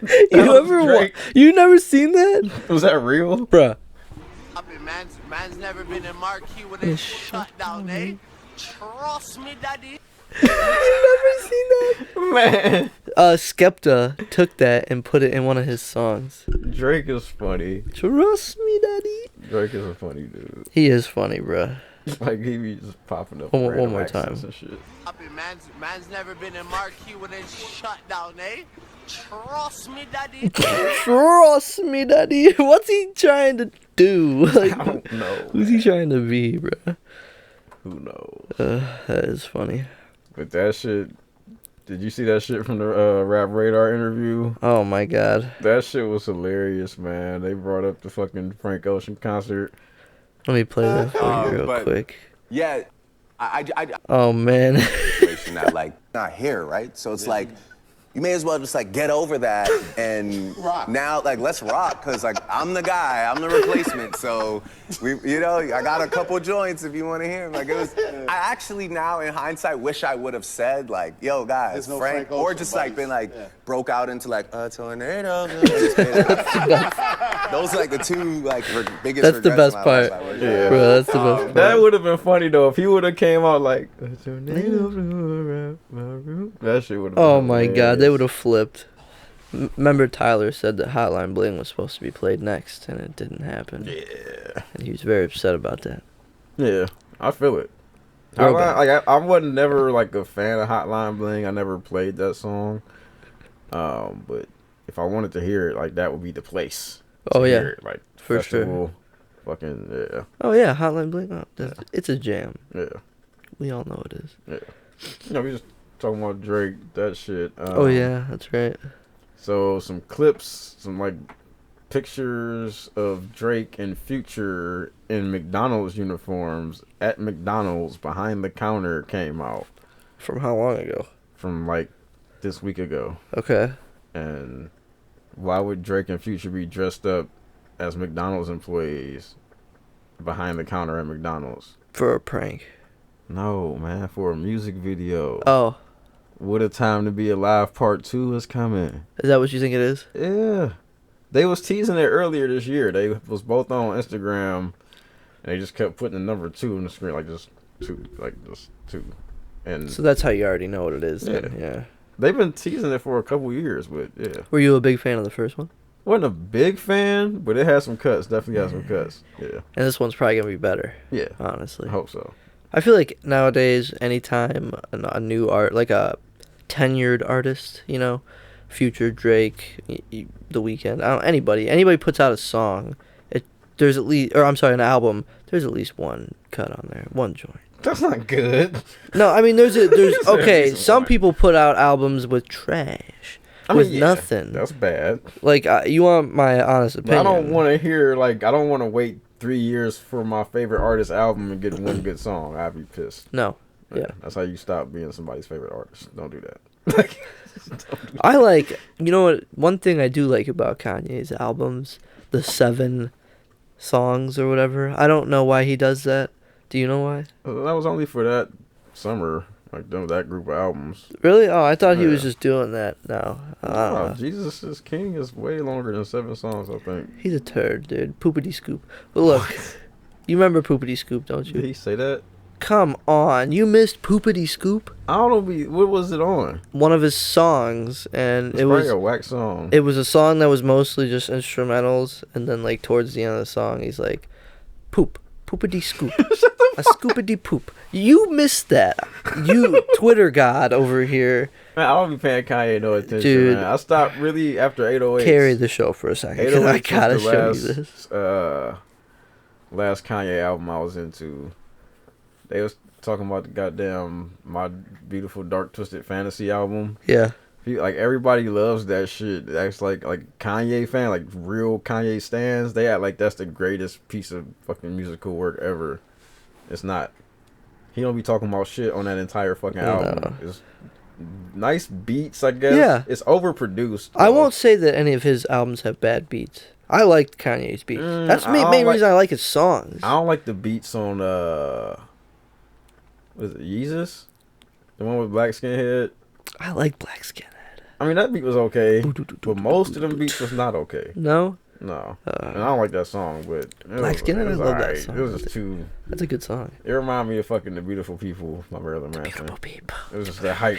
You never seen that? Was that real? Bruh. Man's never been in marquee with a shut down, eh? Trust me, daddy. You never seen that? Man. Skepta took that and put it in one of his songs. Drake is funny. Trust me, daddy. Drake is a funny dude. He is funny, bruh. Like, he be just popping up one more time. And shit. Man's never been in marquee with a shut down, eh? Trust me, daddy. Trust me, daddy. What's he trying to do? Like, I don't know. Who's he trying to be, bruh? Who knows? That is funny. But that shit, did you see that shit from the Rap Radar interview? Oh my god. That shit was hilarious, man. They brought up the fucking Frank Ocean concert. Let me play that for you real quick. Yeah, oh man. that like not here, right? So it's like you may as well just like get over that and now like let's rock because like I'm the guy, I'm the replacement. So I got a couple joints if you want to hear 'em. Like it was. I actually now in hindsight wish I would have said like, yo guys, no Frank, Frank or Ocean just like been like broke out into like a tornado. Those are like the two like biggest. That's the best part. Yeah, bro. That's the best part. That would have been funny though if he would have came out like a tornado. That shit would have. Oh my god, they would have flipped. Remember Tyler said that Hotline Bling was supposed to be played next, and it didn't happen. Yeah. And he was very upset about that. Yeah, I feel it. I wasn't never like a fan of Hotline Bling. I never played that song. But if I wanted to hear it, like that would be the place. Oh yeah, hear it. Like for festival, sure. Fucking yeah. Oh yeah, Hotline Bling. Oh, it's a jam. Yeah. We all know it is. Yeah. We just talking about Drake. That shit. Oh yeah, that's right. So some clips, some like pictures of Drake and Future in McDonald's uniforms at McDonald's behind the counter came out. From how long ago? From like this week ago. Okay. And why would Drake and Future be dressed up as McDonald's employees behind the counter at McDonald's? For a prank. No, man, for a music video. Oh. What a Time to Be Alive Part 2 is coming. Is that what you think it is? Yeah. They was teasing it earlier this year. They was both on Instagram, and they just kept putting the number 2 on the screen, like just 2. And so that's how you already know what it is then. Yeah. They've been teasing it for a couple years, but yeah. Were you a big fan of the first one? Wasn't a big fan, but it had some cuts. Definitely had some cuts. Yeah. And this one's probably going to be better. Yeah. Honestly. I hope so. I feel like nowadays, anytime a new art, like a tenured artist, Future, Drake, The Weeknd, anybody puts out a song, there's at least, or I'm sorry, an album, there's at least one cut on there, one joint. That's not good. No, I mean, there's okay, some people put out albums with trash. Nothing. That's bad. Like, you want my honest opinion. But I don't want to hear, I don't want to wait 3 years for my favorite artist album and get one good song. I'd be pissed. No. Yeah. That's how you stop being somebody's favorite artist. Don't do that. I like, what, one thing I do like about Kanye's albums, the 7 songs or whatever. I don't know why he does that. Do you know why? That was only for that summer, like that group of albums. Really? Oh, I thought he was just doing that now. Oh, Jesus is King is way longer than 7 songs, I think. He's a turd, dude. Poopity scoop. But look, you remember Poopity Scoop, don't you? Did he say that? Come on, you missed Poopity Scoop? I don't know. What was it on? One of his songs, and it was a whack song. It was a song that was mostly just instrumentals, and then like towards the end of the song, he's like, poopity scoop, a scoopity poop. You missed that, you Twitter god over here. Man, I don't be paying Kanye no attention, dude. Man. I stopped really after 808. Carry the show for a second. I gotta show you this. Last Kanye album I was into. They was talking about the goddamn My Beautiful Dark Twisted Fantasy album. Yeah. Like everybody loves that shit. That's like Kanye fan, like real Kanye stans. They act like that's the greatest piece of fucking musical work ever. It's not. He don't be talking about shit on that entire fucking album. It's nice beats, I guess. Yeah. It's overproduced. I won't say that any of his albums have bad beats. I liked Kanye's beats. That's the main reason I like his songs. I don't like the beats on what is it, Yeezus? The one with Black Skinhead? I like Black Skinhead. I mean, that beat was okay, but most of them beats was not okay. No? No. And I don't like that song, but Black Skin, I love that song. It was just too... That's a good song. It reminded me of fucking The Beautiful People by Marilyn Manson. Beautiful people. It was just that hype.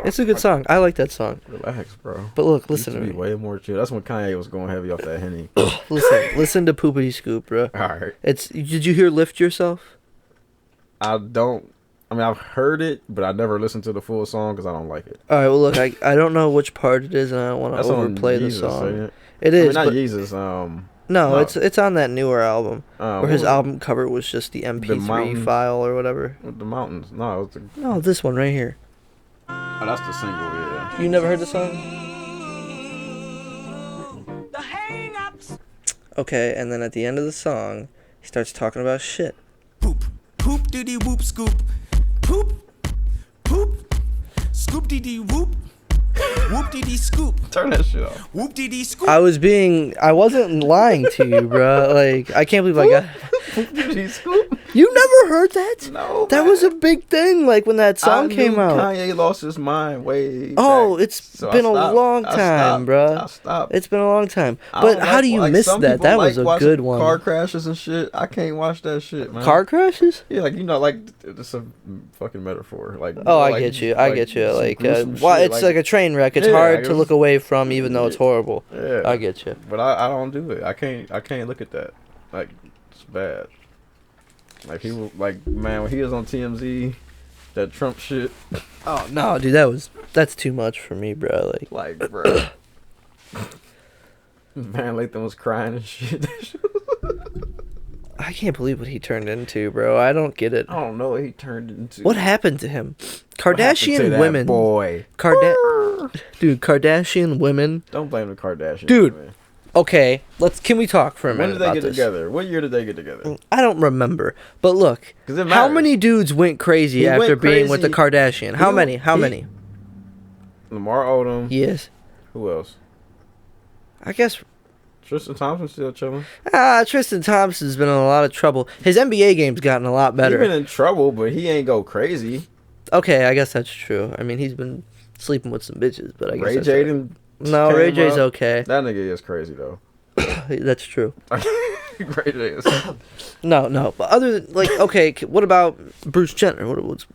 It's a good song. I like that song. Relax, bro. But look, It listen used to to be me. way more chill. That's when Kanye was going heavy off that Henny. Listen to Poopity Scoop, bro. Alright. Did you hear Lift Yourself? I mean, I've heard it, but I never listened to the full song because I don't like it. All right, well, look, I don't know which part it is, and I don't want to That's on overplay the Yeezus, song. ain't it? It I mean, is, not but Jesus. no, no. it's on that newer album, where his what was album cover was just the MP3 Mountains? file or whatever. With the mountains. No, it was No, this one right here. oh, that's the single, yeah. You never heard the song? Okay, and then at the end of the song, he starts talking about shit. Poop, poop diddy whoop scoop, poop, poop, scoop diddy whoop, whoop diddy scoop, Turn that shit off. whoop diddy scoop. I wasn't lying to you, bro. Like, I can't believe I got... You never heard that? No, That man. was a big thing, like, when that song I came knew out. Kanye lost his mind way Oh, back. it's So been I a stopped. long I time, stopped. bro. I stopped. It's been a long time. I But don't how like- do you like, miss some that? people That like was a watching good one. Car crashes and shit. I can't watch that shit, man. Car crashes? Yeah, like, you know, like, it's a fucking metaphor. Like, Oh, I like, get you. I get you. some Like, gruesome well, shit, it's like a train wreck. It's Yeah, hard like, to it look was- away from, even though it's horrible. Yeah. I get you. But I don't do it. I can't look at that. Like, it's bad. Like, he was, like, man, when he was on TMZ, that Trump shit, Oh no, dude, that's too much for me, bro. Like, like, bro. Van Lathan was crying and shit. I can't believe what he turned into, bro. I don't get it. I don't know what he turned into. What happened to him? What happened to Kardashian that women, boy. dude, Kardashian women. Don't blame the Kardashians, Dude, man. Okay, can we talk for a When minute did they about get this? together? What year did they get together? I don't remember, but look, 'Cause it how matters. many dudes went crazy He after went being with the crazy. Kardashian? How He- many? How he- many? Lamar Odom. Yes, Who else? I guess. Tristan Thompson still chilling. Tristan Thompson's been in a lot of trouble. His NBA game's gotten a lot He's better. been in trouble, but he ain't go crazy. Okay, I guess that's true. I mean, he's been sleeping with some bitches, but I guess Ray that's Jaden. No, came Ray J's up. okay. That nigga is crazy though. That's true. Ray J is. No. But other than, like, okay, what about Bruce Jenner? What's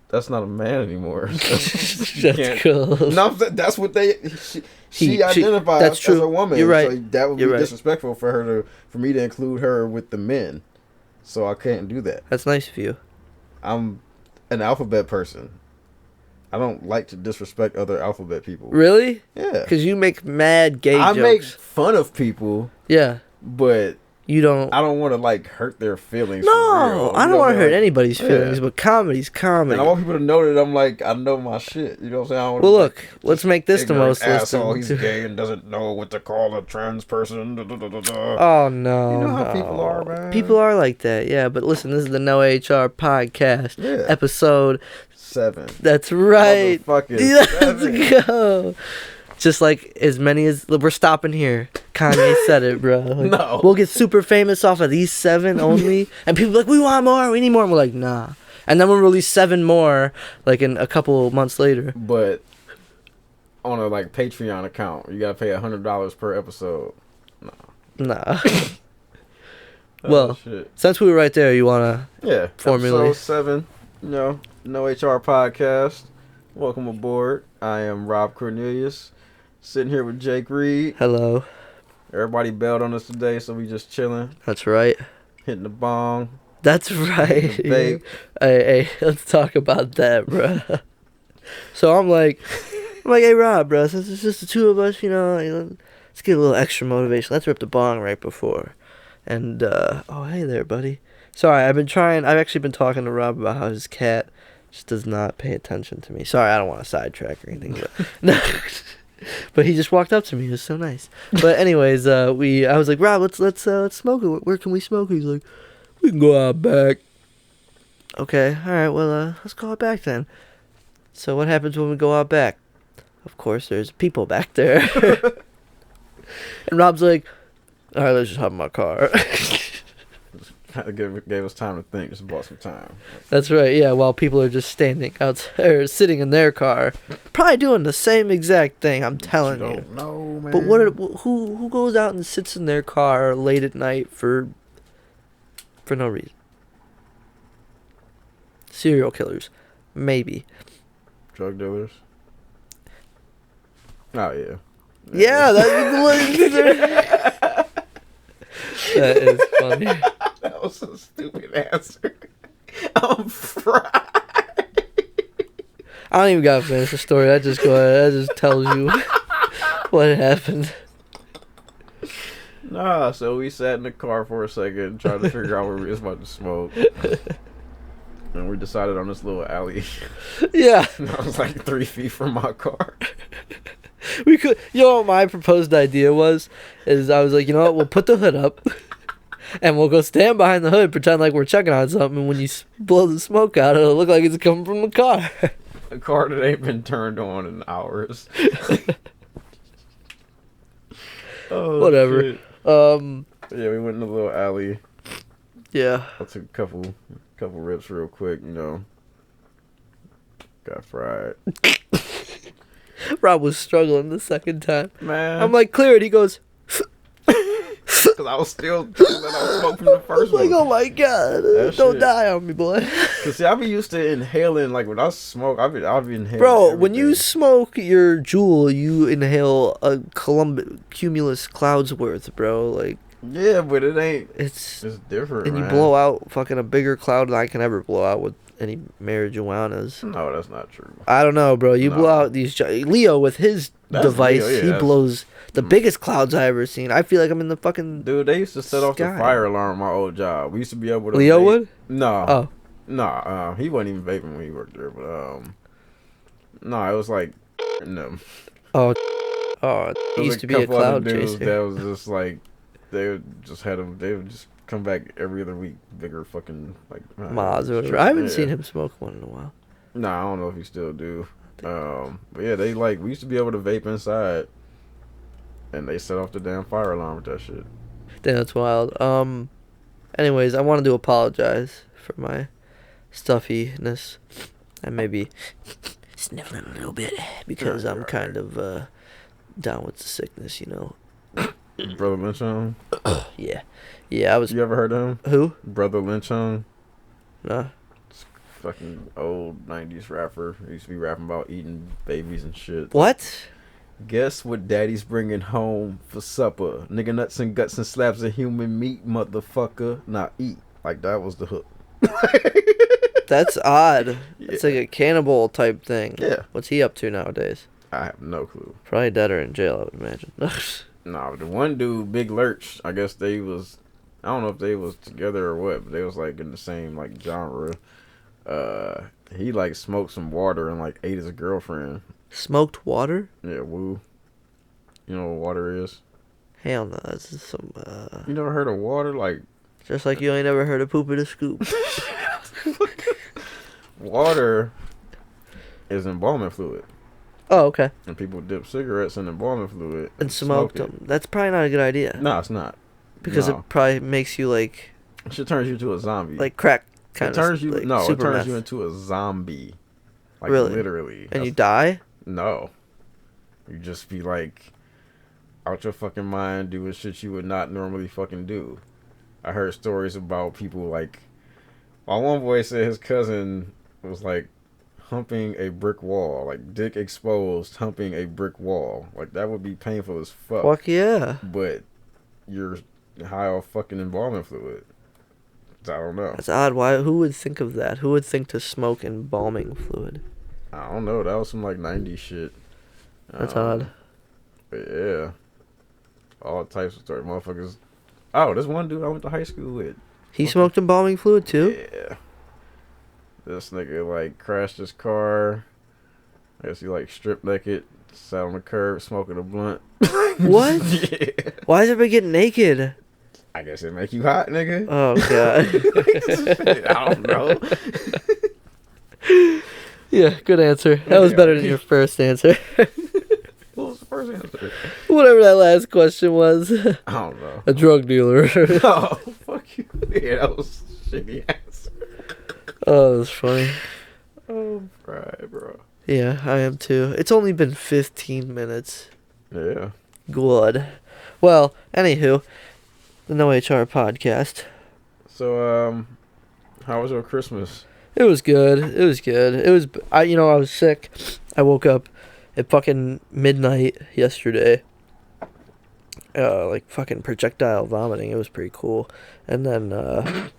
That's not a man anymore. that's can't- cool. No, that's what they. She She- identifies that's as true. a woman. You're right. So that would be You're right. disrespectful for me to include her with the men. So I can't do that. That's nice of you. I'm an alphabet person. I don't like to disrespect other alphabet people. Really? Yeah. Because you make mad gay I jokes. make fun of people, Yeah. but You don't. I don't want to like hurt their feelings. for No, real. I You don't know want to what hurt I'm anybody's Yeah. feelings, but comedy's comedy. And I want people to know that I'm like, I know my shit. You know what I'm saying? I don't wanna Well, be look, like, let's make this the ignorant most asshole. listened. He's gay and doesn't know what to call a trans person. Da, da, da, da, da. Oh no! You know how no. people are, man. People are like that, yeah. But listen, this is the No HR podcast Yeah. episode. 7. That's right. Motherfucking 7. Let's go. Just like as many as we're stopping here. Kanye said it, bro. Like, No. we'll get super famous off of these 7 only, and people are like, we want more, we need more. And we're like, nah. And then we'll release 7 more, like in a couple months later. But on a like Patreon account, you gotta pay $100 per episode. Nah. Oh, Well, shit. since we were right there, you wanna? Yeah, formulate. episode 7. You know, No HR podcast. Welcome aboard. I am Rob Cornelius, sitting here with Jake Reed. Hello. Everybody bailed on us today, so we just chilling, That's right. hitting the bong. That's right. Vape. Hey, let's talk about that, bro. So I'm like, hey Rob, bro, since it's just the two of us, you know, let's get a little extra motivation. Let's rip the bong right before. And oh hey there, buddy. Sorry, I've actually been talking to Rob about how his cat just does not pay attention to me. Sorry, I don't want to sidetrack or anything, but no. But he just walked up to me. It was so nice. But anyways, I was like, Rob, let's smoke it. Where can we smoke? He's like, we can go out back. Okay, all right. Well, let's go out back then. So what happens when we go out back? Of course, there's people back there. And Rob's like, all right, let's just hop in my car. Gave us time to think. Just bought some time. That's right. Yeah, while people are just standing out or sitting in their car, probably doing the same exact thing. I'm telling you. Don't know, man. But who goes out and sits in their car late at night for no reason? Serial killers, maybe. Drug dealers. Oh yeah. Yeah, that is funny. That was a stupid answer. I'm fried. I don't even gotta finish the story. I just go ahead. That just tells you what happened. Nah, so we sat in the car for a second, trying to figure out where we was about to smoke. And we decided on this little alley. Yeah. I was like 3 feet from my car. We could, you know what my proposed idea was? Is I was like, you know what, we'll put the hood up. And we'll go stand behind the hood, pretend like we're checking on something, and when you blow the smoke out, it'll look like it's coming from the car. A car that ain't been turned on in hours. Oh, whatever. shit. Yeah, we went in the little alley. Yeah. I took a couple rips real quick, Got fried. Rob was struggling the second time. Man. I'm like, clear it. He goes, because I was still thinking that I was smoking from the first one. like, oh my God. That Don't shit. die on me, boy. Because, see, I be used to inhaling, like, when I smoke, I'll be inhaling Bro, when you everything. smoke your jewel, you inhale a cumulus clouds worth, bro. Like, Yeah, but it ain't. it's different, and you man. blow out fucking a bigger cloud than I can ever blow out with any marijuanas. No, that's not true. I don't know, bro. You No. blow out these Leo with his That's device. Leo, yeah, he that's- blows the biggest clouds I ever seen. I feel like I'm in the fucking Dude, they used to set off the Sky. fire alarm at my old job. We used to be able to. Leo vape. would. No. Oh, Nah, he wasn't even vaping when he worked there, but no, it was like no. oh, oh. It There was used a to be a couple other cloud dudes chaser. that was just like they would just had them. They would just come back every other week, bigger fucking like Maz or whatever. shit. I haven't Yeah. seen him smoke one in a while. Nah, I don't know if he still do. But yeah, they like we used to be able to vape inside, and they set off the damn fire alarm with that shit. Damn, that's wild. Anyways, I wanted to apologize for my stuffiness. I may be sniffling a little bit because I'm kind of down with the sickness, you know. Brother Lynchung. Yeah. Yeah, I was. You ever heard of him? Who? Brother Lynchung. Nah. Fucking old 90s rapper. He used to be rapping about eating babies and shit. What? Guess what daddy's bringing home for supper? Nigga nuts and guts and slabs of human meat, motherfucker. Not eat. Like, that was the hook. That's odd. It's Yeah. like a cannibal type thing. Yeah. What's he up to nowadays? I have no clue. Probably dead or in jail, I would imagine. Nah, the one dude, Big Lurch, I guess they was, I don't know if they was together or what, but they was like in the same like genre. He like smoked some water and like ate his girlfriend. Smoked water? Yeah, woo. You know what water is? Hell no. That's just some. You never heard of water? Like, Just like you ain't ever heard of poop in a scoop. water is embalming fluid. Oh, okay. And people dip cigarettes in embalming fluid And smoked smoke them. That's probably not a good idea. it. No, it's not. Because No. it probably makes you like Shit turns you into a zombie. crack it kind turns of you like no, it super turns meth. you into a zombie. Like Really? literally. And you That's- die? No. You just be like out your fucking mind doing shit you would not normally fucking do. I heard stories about people like my one boy said his cousin was like humping a brick wall, like dick exposed, humping a brick wall. Like that would be painful as fuck. Fuck yeah. But you're high off fucking embalming fluid. I don't know. That's odd. Why? Who would think of that? Who would think to smoke embalming fluid? I don't know. That was some like 90s shit. That's odd. But yeah. All types of stories. Motherfuckers. Oh, there's one dude I went to high school with. He smoked embalming fluid too? Yeah. This nigga like crashed his car. I guess he like stripped naked, sat on the curb smoking a blunt. What? Yeah. Why is everybody getting naked? I guess it make you hot, nigga. Oh god. I don't know. Yeah, good answer. That was better than your first answer. What was the first answer? Whatever that last question was. I don't know. A drug dealer. Oh, fuck you. Yeah, that was shitty ass. Oh, that's funny. Oh, right, bro. Yeah, I am too. It's only been 15 minutes. Yeah. Good. Well, anywho, the No HR podcast. So, how was your Christmas? It was good. It was good. It was. I was sick. I woke up at fucking midnight yesterday. Like fucking projectile vomiting. It was pretty cool. And then, I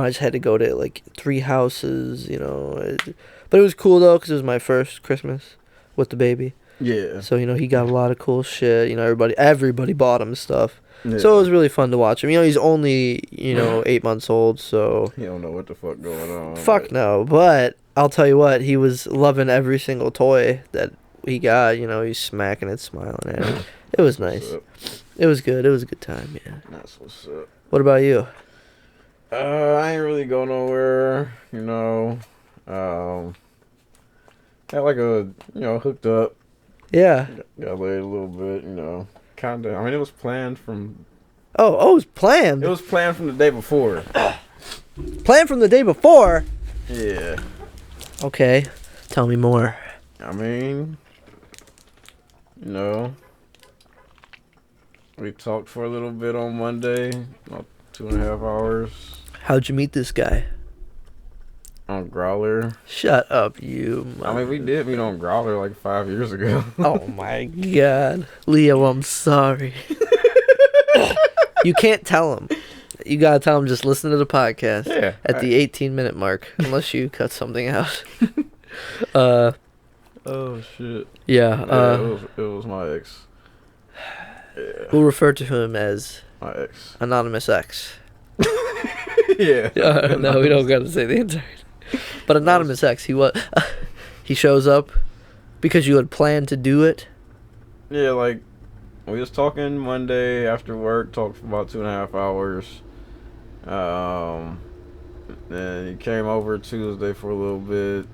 just had to go to like 3 houses. But it was cool though, because it was my first Christmas with the baby. Yeah. So he got a lot of cool shit. Everybody bought him stuff. Yeah. So it was really fun to watch him. He's only 8 months old, so He don't know what the fuck going on. fuck no. But I'll tell you what, he was loving every single toy that he got. He's smacking it, smiling at it. It was nice. It was good. It was a good time. Yeah. That's what's up. What about you? I ain't really go nowhere. Had like hooked up. Yeah. Got laid a little bit. Kinda. I mean, it was planned from. Oh, it was planned. It was planned from the day before. Planned from the day before. Yeah. Okay. Tell me more. I mean, we talked for a little bit on Monday, about 2.5 hours How'd you meet this guy? on Growler. Shut up, you. I mean, we did meet on Growler like 5 years ago. Oh my god. Leo, I'm sorry. You can't tell him. You gotta tell him just listen to the podcast Yeah. at the 18-minute mark, unless you cut something out. Oh shit. Yeah, Yeah, it was my ex. Yeah, we'll refer to him as my ex. Anonymous X. Yeah. No, we don't gotta say the entire. But Anonymous X, he shows up because you had planned to do it. Yeah, like we was talking Monday after work, talked for about 2.5 hours. Then he came over Tuesday for a little bit.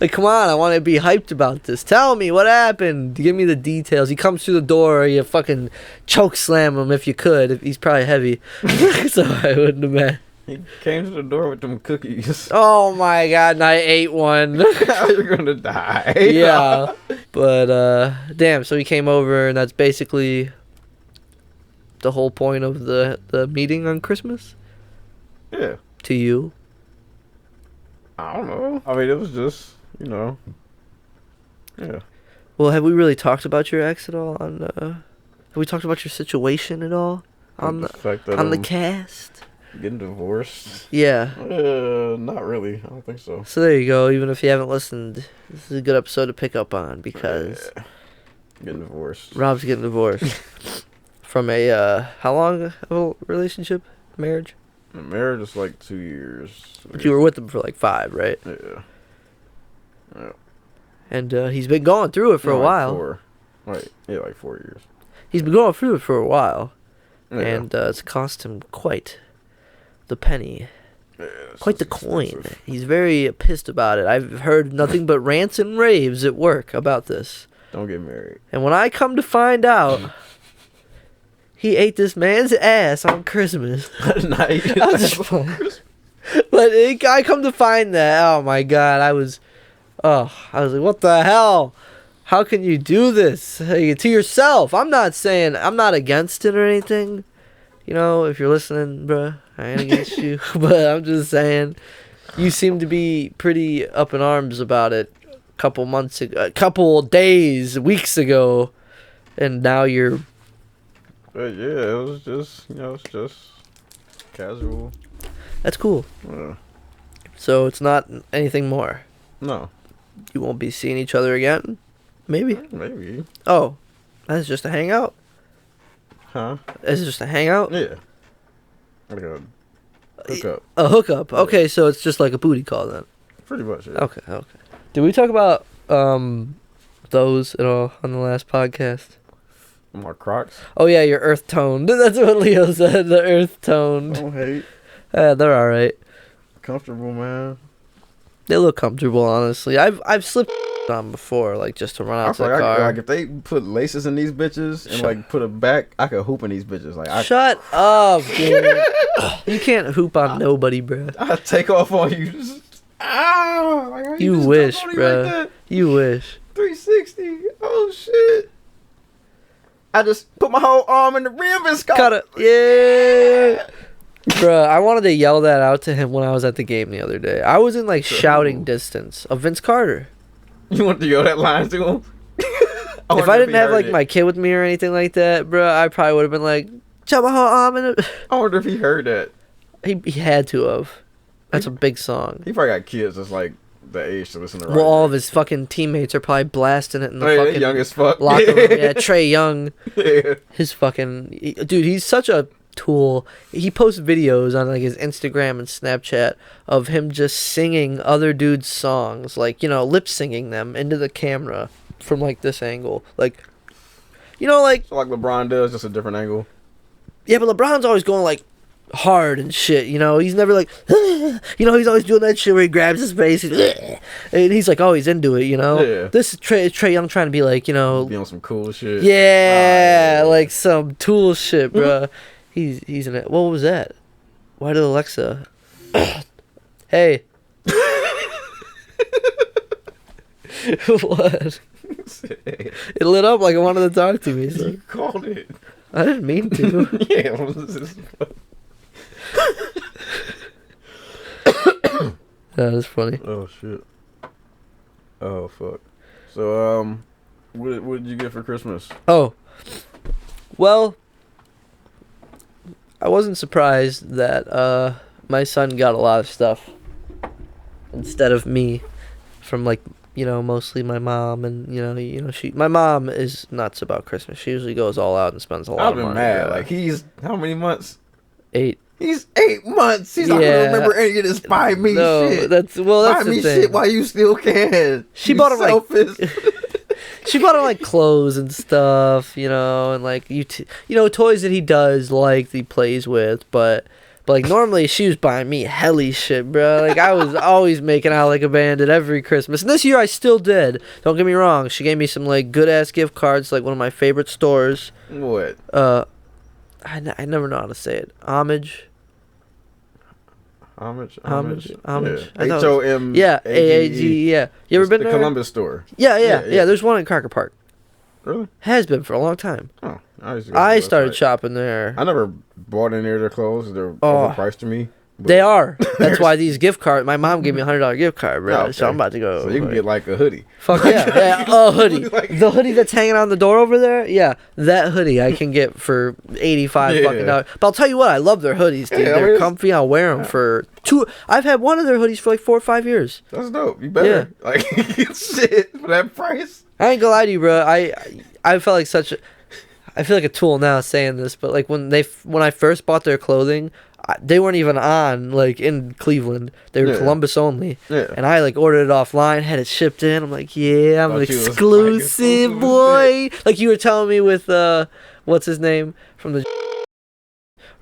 Like, come on, I want to be hyped about this. Tell me what happened. Give me the details. He comes through the door, you fucking choke slam him if you could. He's probably heavy, so I wouldn't have met. He came to the door with them cookies. Oh my god, and I ate one. You're gonna die. Yeah, but damn. So he came over, and that's basically the whole point of the meeting on Christmas. Yeah. To you. I don't know. I mean, it was just, Yeah. Well, have we really talked about your ex at all? Have we talked about your situation at all on the fact that on the I'm cast? getting divorced. Yeah. Not really. I don't think so. So there you go. Even if you haven't listened, this is a good episode to pick up on because Getting divorced. Rob's getting divorced from a how long of a relationship, marriage? The marriage is like 2 years. But you were with him for like 5, right? Yeah. Yeah. And he's been going through it for a Like while. 4. Like 4 years. He's been going through it for a while, Yeah. and it's cost him quite the penny. Yeah, Quite the it's coin. expensive. He's very pissed about it. I've heard nothing but rants and raves at work about this. Don't get married. And when I come to find out, he ate this man's ass on Christmas. Night. I was just playing. But I come to find that, oh my god, I was like, what the hell? How can you do this to yourself? I'm not against it or anything. If you're listening, bruh, I ain't against you. But I'm just saying, you seem to be pretty up in arms about it a couple days, weeks ago. And now you're... But yeah, it was just, it's just casual. That's cool. Yeah. So it's not anything more. No. You won't be seeing each other again? Maybe. Maybe. Oh, that's just a hangout? Huh? Is it just a hangout? Yeah. Like a hookup. A hookup. Okay, so it's just like a booty call then. Pretty much, yeah. Okay. Did we talk about those at all on the last podcast? My Crocs. Oh yeah, your earth toned. That's what Leo said. The earth toned. Don't hate. They're all right. Comfortable, man. They look comfortable, honestly. I've slipped on before, like just to run out to the car. Like if they put laces in these bitches and like put a back, I could hoop in these bitches. Like Shut up, dude. You can't hoop on nobody, bro. I take off on you. Just, ow! Like, how You just wish, jump on me bro. like that? You wish. 360. Oh shit! I just put my whole arm in the rim and Cut it. Yeah. Bruh, I wanted to yell that out to him when I was at the game the other day. I was in like shouting distance of Vince Carter. You want to yell that line to him? If I didn't have like my kid with me or anything like that, bruh, I probably would have been like, "Jump my whole arm in it." I wonder if he heard that. He had to have. That's a big song. He probably got kids that's like the age to listen to. Well, all of his fucking teammates are probably blasting it in the they fucking young as fuck. locker room. Yeah, Trey Young. Yeah. His fucking dude, he's such a tool. He posts videos on like his Instagram and Snapchat of him just singing other dudes' songs, like, you know, lip singing them into the camera from like this angle, like, you know, like So like LeBron does, just a different angle. yeah, but LeBron's always going like hard and shit, you know. He's never like, you know, he's always doing that shit where he grabs his face and he's like, oh, he's into it, you know. Yeah. This is Trey Young trying to be like, you know, Be on some cool shit. yeah, yeah. like some tool shit, bruh. He's in it. What was that? Why did Alexa? Hey. What? It lit up like it wanted to talk to me. So. You called it. I didn't mean to. Yeah. What was this? That is funny. Oh shit. Oh fuck. So what did you get for Christmas? Oh. Well, I wasn't surprised that my son got a lot of stuff instead of me from like, you know, mostly my mom and you know my mom is nuts about Christmas. She usually goes all out and spends a lot I've of been money. mad. Like he's how many months? 8. He's 8 months. He's not Yeah. gonna remember any of this buy me No, shit. that's buy the me thing. shit while you still can. She You bought him, like- selfish. She bought him like clothes and stuff, you know, and like you know, toys that he does like, that he plays with, but like normally she was buying me helly shit, bro. Like I was always making out like a bandit every Christmas, and this year I still did. Don't get me wrong. She gave me some like good ass gift cards, like one of my favorite stores. What? I never know how to say it. Homage. Homage. Yeah. I thought it was- HOM. Yeah, AAG. Yeah, you ever been the there? Columbus store. Yeah. There's one in Crocker Park. Really? Has been for a long time. Oh, I used to go to I the started website. shopping there. I never bought any of their clothes. They're Oh. overpriced to me. But- They are. That's why these gift cards. My mom gave me $100 gift card, bro. Oh, okay. So I'm about to go. So you can get like a hoodie. Fuck yeah, a hoodie. Like- The hoodie that's hanging on the door over there. Yeah, that hoodie I can get for 85 Yeah. fucking dollars. But I'll tell you what, I love their hoodies, dude. Yeah, I They're mean, comfy. I'll wear them for 2. I've had one of their hoodies for like 4 or 5 years. That's dope. You better like shit for that price. I ain't gonna lie to you, bro. I felt like such a. I feel like a tool now saying this, but like when I first bought their clothing, they weren't even on like in Cleveland. They were Yeah. Columbus only. Yeah. And I like ordered it offline, had it shipped in. I'm like, yeah, I'm an Thought you was, like, exclusive exclusive boy. Like you were telling me with what's his name from the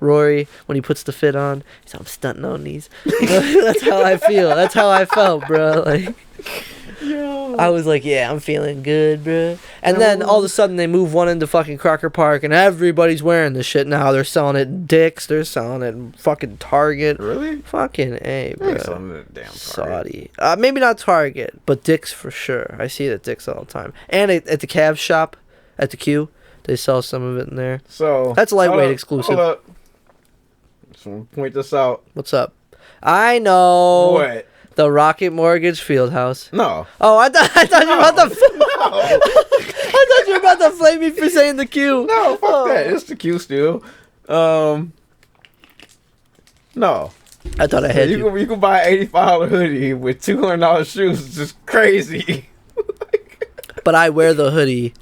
Rory when he puts the fit on. He's like, I'm stunting on these. You know, that's how I feel. That's how I felt, bro. Like. I was like, yeah, I'm feeling good, bro. And then all of a sudden they move one into fucking Crocker Park and everybody's wearing this shit now. They're selling it in Dick's. They're selling it in fucking Target. Really? Fucking A, They ain't bro. selling it at damn Target. Saudi. Maybe not Target, but Dick's for sure. I see it at Dick's all the time. And at the Cavs shop, at the Q, they sell some of it in there. So That's a lightweight hold up, exclusive. Hold up. Just want to point this out. What's up? I know. What? The Rocket Mortgage Fieldhouse. No. Oh, I thought you were about to. No. I thought you were about to flame me for saying the Q. No, fuck Oh. that. It's the Q still. No. I thought I had you. You can buy an $85 hoodie with $200 shoes. It's just crazy. But I wear the hoodie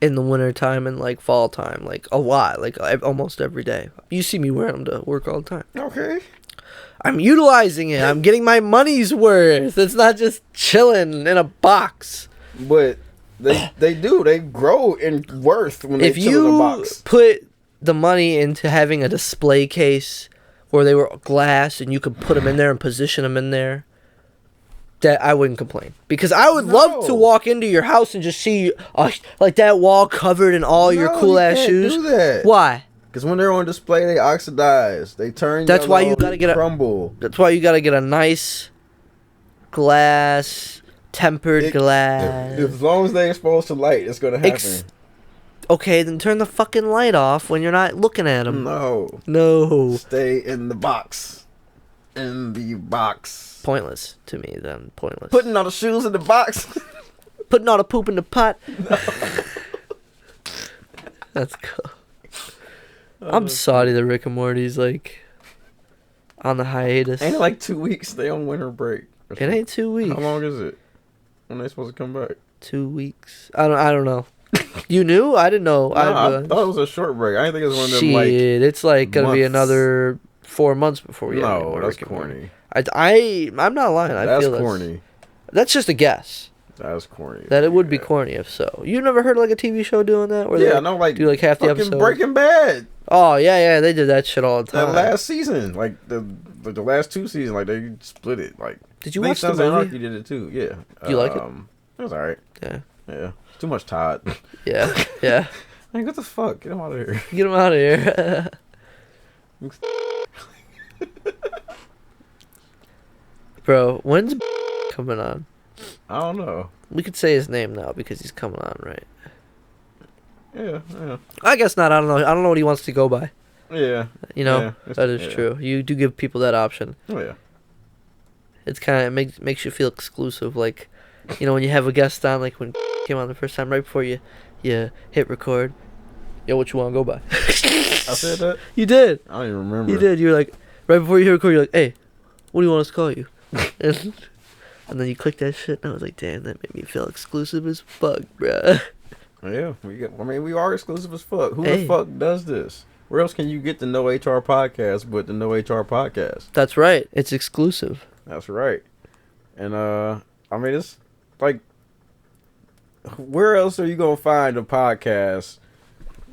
in the winter time and like fall time, like a lot, like almost every day. You see me wearing them to work all the time. Okay. I'm utilizing it. I'm getting my money's worth. It's not just chilling in a box. But they do. They grow in worth when they If chill in a you box. put the money into having a display case where they were glass and you could put them in there and position them in there, that I wouldn't complain, because I would love to walk into your house and just see like that wall covered in all your cool ass shoes. Do that. Why? Because when they're on display, they oxidize. They turn. That's why you yellow, gotta get crumble. That's why you gotta get a nice glass, tempered glass. As long as they're exposed to light, it's gonna happen. Okay, then turn the fucking light off when you're not looking at them. No. Stay in the box. In the box. Pointless to me then. Pointless. Putting all the shoes in the box. Putting all the poop in the pot. No. That's cool. I'm sorry that Rick and Morty's like on the hiatus. Ain't it like 2 weeks? They on winter break. It ain't 2 weeks. How long is it? When they supposed to come back? 2 weeks. I don't know. You knew? I didn't know. I thought it was a short break. I didn't think it was one of them shit, it's like gonna be months. another 4 months before we. No, that's corny. I'm not lying. I feel corny. That's just a guess. That's corny. That it would be corny if so. You never heard of like a TV show doing that? Where Yeah, no, like do like half the fucking episode. Breaking Bad. Oh yeah, they did that shit all the time. That last season, like the last 2 seasons, like they split it. Like did you watch the Sons of movie? Anarchy did it too. Yeah. Do you like it? It was alright. Yeah. Yeah. Too much Todd. Yeah. Like what the fuck? Get him out of here. Get him out of here. Bro, when's coming on? I don't know. We could say his name now because he's coming on, right? Yeah. I guess not. I don't know. I don't know what he wants to go by. Yeah. You know, Yeah, that is true. You do give people that option. Oh yeah. It's kind of makes you feel exclusive, like, you know, when you have a guest on, like when came on the first time, right before you hit record. Yo, what you want to go by? I said that. You did. I don't even remember. You did. You were like, right before you hit record, you're like, hey, what do you want us to call you? And then you clicked that shit, and I was like, damn, that made me feel exclusive as fuck, bruh. Yeah, we are exclusive as fuck. Who Hey. the fuck does this? Where else can you get the No HR podcast but the No HR podcast? That's right. It's exclusive. That's right. And I mean, it's like, where else are you gonna find a podcast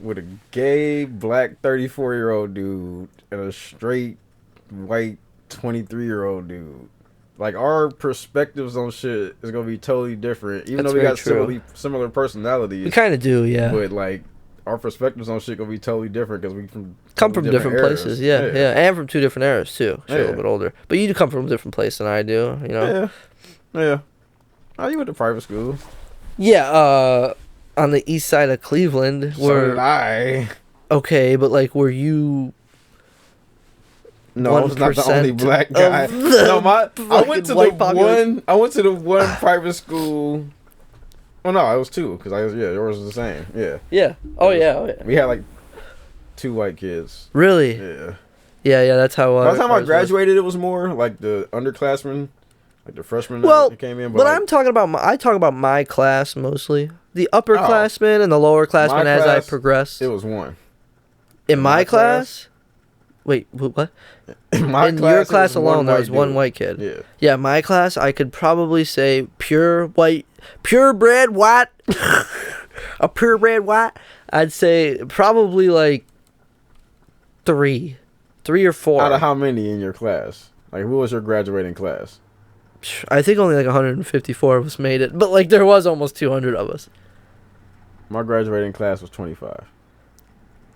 with a gay black 34-year-old dude and a straight white 23-year-old dude? Like, our perspectives on shit is gonna be totally different, even That's though we got very true. similar personalities. We kind of do, yeah. But like, our perspectives on shit gonna be totally different because we Come from different eras. places, yeah, and from 2 different eras too. She's a little bit older, but you do come from a different place than I do, you know. Yeah. Oh, you went to private school. Yeah, on the east side of Cleveland. So did I. Okay, but like, were you? No, I was not the only 1% black guy. of the No, I fucking went to white population. I went to the one private school. Well, no, it was 2 because yours was the same. Yeah. Yeah. Oh yeah. We had like 2 white kids. Really? Yeah. Yeah. That's how. By the time I ours was. graduated, it was more like the underclassmen, like the freshmen that came in. But like, I'm talking about I talk about my class mostly. The upperclassmen and the lowerclassmen as I progressed. It was 1. In my class? Wait, what? In my in class, your it class was alone, there was dude. one white kid. Yeah. Yeah, my class, I could probably say purebred white. A purebred white. I'd say probably like 3 or 4. Out of how many in your class? Like, who was your graduating class? I think only like 154 of us made it, but like there was almost 200 of us. My graduating class was 25.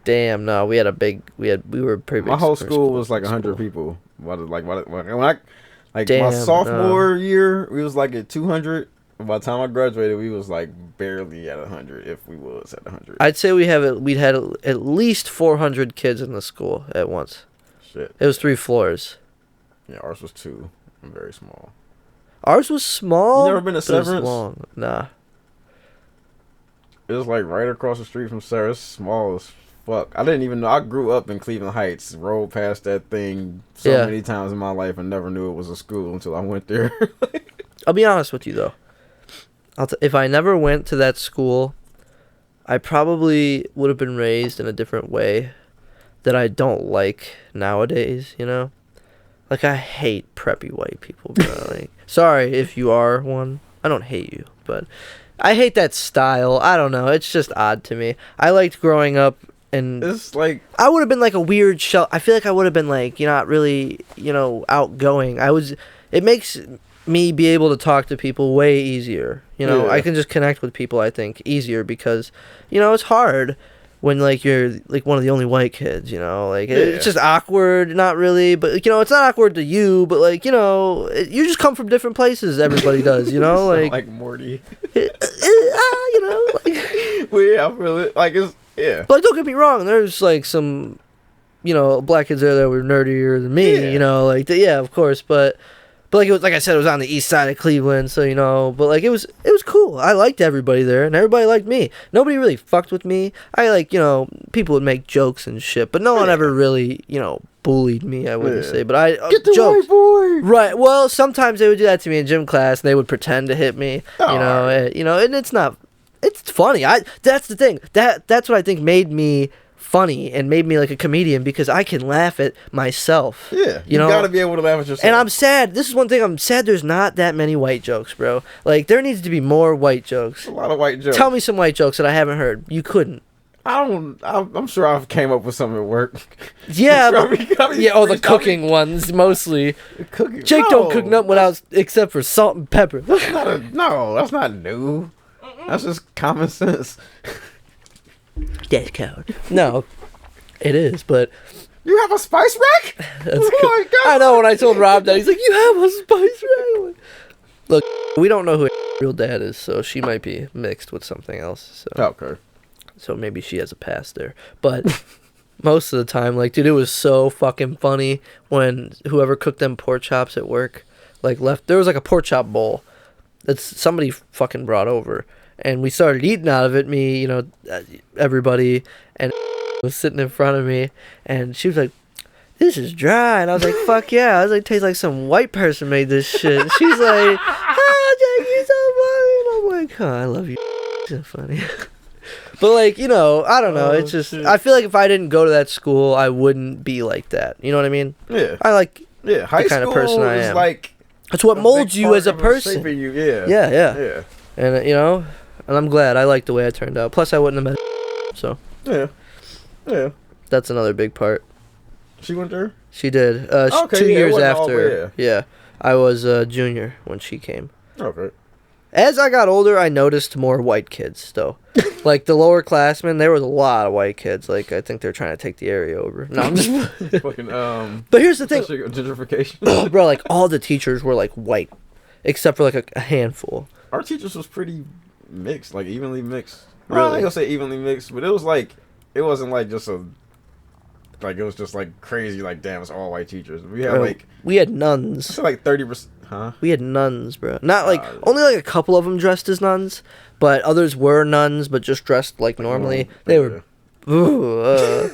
Damn, no, we were a pretty big. My whole school was like 100 people. When my Damn, sophomore year, we was like at 200. By the time I graduated, we was like barely at 100, if we was at 100. I'd say we'd had at least 400 kids in the school at once. Shit. It was 3 floors. Yeah, ours was 2. And very small. Ours was small. You never been to but it was Severance? long. Nah. It was like right across the street from Severance. Small as fuck. I didn't even know. I grew up in Cleveland Heights. Rolled past that thing so many times in my life and never knew it was a school until I went there. I'll be honest with you though. If I never went to that school, I probably would have been raised in a different way that I don't like nowadays, you know? Like, I hate preppy white people, bro. Like, sorry if you are one. I don't hate you, but I hate that style. I don't know. It's just odd to me. I liked growing up, and it's like, I would have been like a weird shell. I feel like I would have been like, you're not really, outgoing. It makes me be able to talk to people way easier. You know, Yeah. I can just connect with people, I think, easier because, you know, it's hard when, like, you're, like, one of the only white kids, you know? Like, it's just awkward, not really, but, you know, it's not awkward to you, but, like, you know, you just come from different places, everybody does, you know? Like Morty. You know? Like, Well, yeah, I feel it. Like, it's, yeah. but don't get me wrong, there's, like, some, you know, black kids there that were nerdier than me, Yeah. you know? Like, yeah, of course, but like it was, like I said, it was on the east side of Cleveland, so you know. But like it was cool. I liked everybody there, and everybody liked me. Nobody really fucked with me. I like, you know, people would make jokes and shit, but no one ever really, you know, bullied me. I wouldn't say, but I Get the jokes. white boy. Right. Well, sometimes they would do that to me in gym class, and they would pretend to hit me. Oh, you know, alright. you know, and it's not. It's funny. That's the thing. That's what I think made me funny and made me like a comedian because I can laugh at myself. Yeah, you know, gotta be able to laugh at yourself. and I'm sad. This is one thing I'm sad. There's not that many white jokes, bro. Like there needs to be more white jokes. a lot of white jokes. Tell me some white jokes that I haven't heard. You couldn't. I'm sure I've came up with something at work. Yeah, I'm sure but, yeah. Oh, the cooking ones mostly. Cooking. Jake don't cook nothing without except for salt and pepper. No, that's not new. That's just common sense. That's code. No, it is, but You have a spice rack? that's Oh cool. my God. I know when I told Rob that, he's like, "You have a spice rack." Look, we don't know who real dad is, so she might be mixed with something else. So. Okay. So maybe she has a past there. But most of the time, like, dude, it was so fucking funny when whoever cooked them pork chops at work, like, left. There was, like, a pork chop bowl that somebody fucking brought over. And we started eating out of it, me, you know, everybody. And was sitting in front of me. And she was like, "This is dry." And I was like, "Fuck yeah." I was like, "Tastes like some white person made this shit." And she's like, "Oh, Jake, you're so funny." And I'm like, "Oh, I love you." So funny. But, like, you know, I don't know. It's just, I feel like if I didn't go to that school, I wouldn't be like that. You know what I mean? Yeah. I like, Yeah. High the kind of school person I is am. like that's what a molds big you part as a of person. shaping you. Yeah. Yeah. And, you know, and I'm glad. I like the way I turned out. Plus, I wouldn't have met so Yeah. that's another big part. She went there? She did. Okay, 2 yeah, it years wasn't all after. the way, Yeah. I was a junior when she came. Okay. As I got older, I noticed more white kids, though. Like, the lower classmen, there was a lot of white kids. Like, I think they're trying to take the area over. No, I'm just... Fucking, But here's the thing. gentrification. Bro, like, all the teachers were, like, white. Except for, like, a handful. Our teachers was pretty mixed, like evenly mixed. Really? I ain't gonna say evenly mixed, but it was like, it wasn't like just a, like it was just like crazy, like damn, it's all white teachers. We had Bro, like, we had nuns. so like 30%, huh? We had nuns, bro. Not like only like a couple of them dressed as nuns, but others were nuns, but just dressed like normally. They were. Ooh,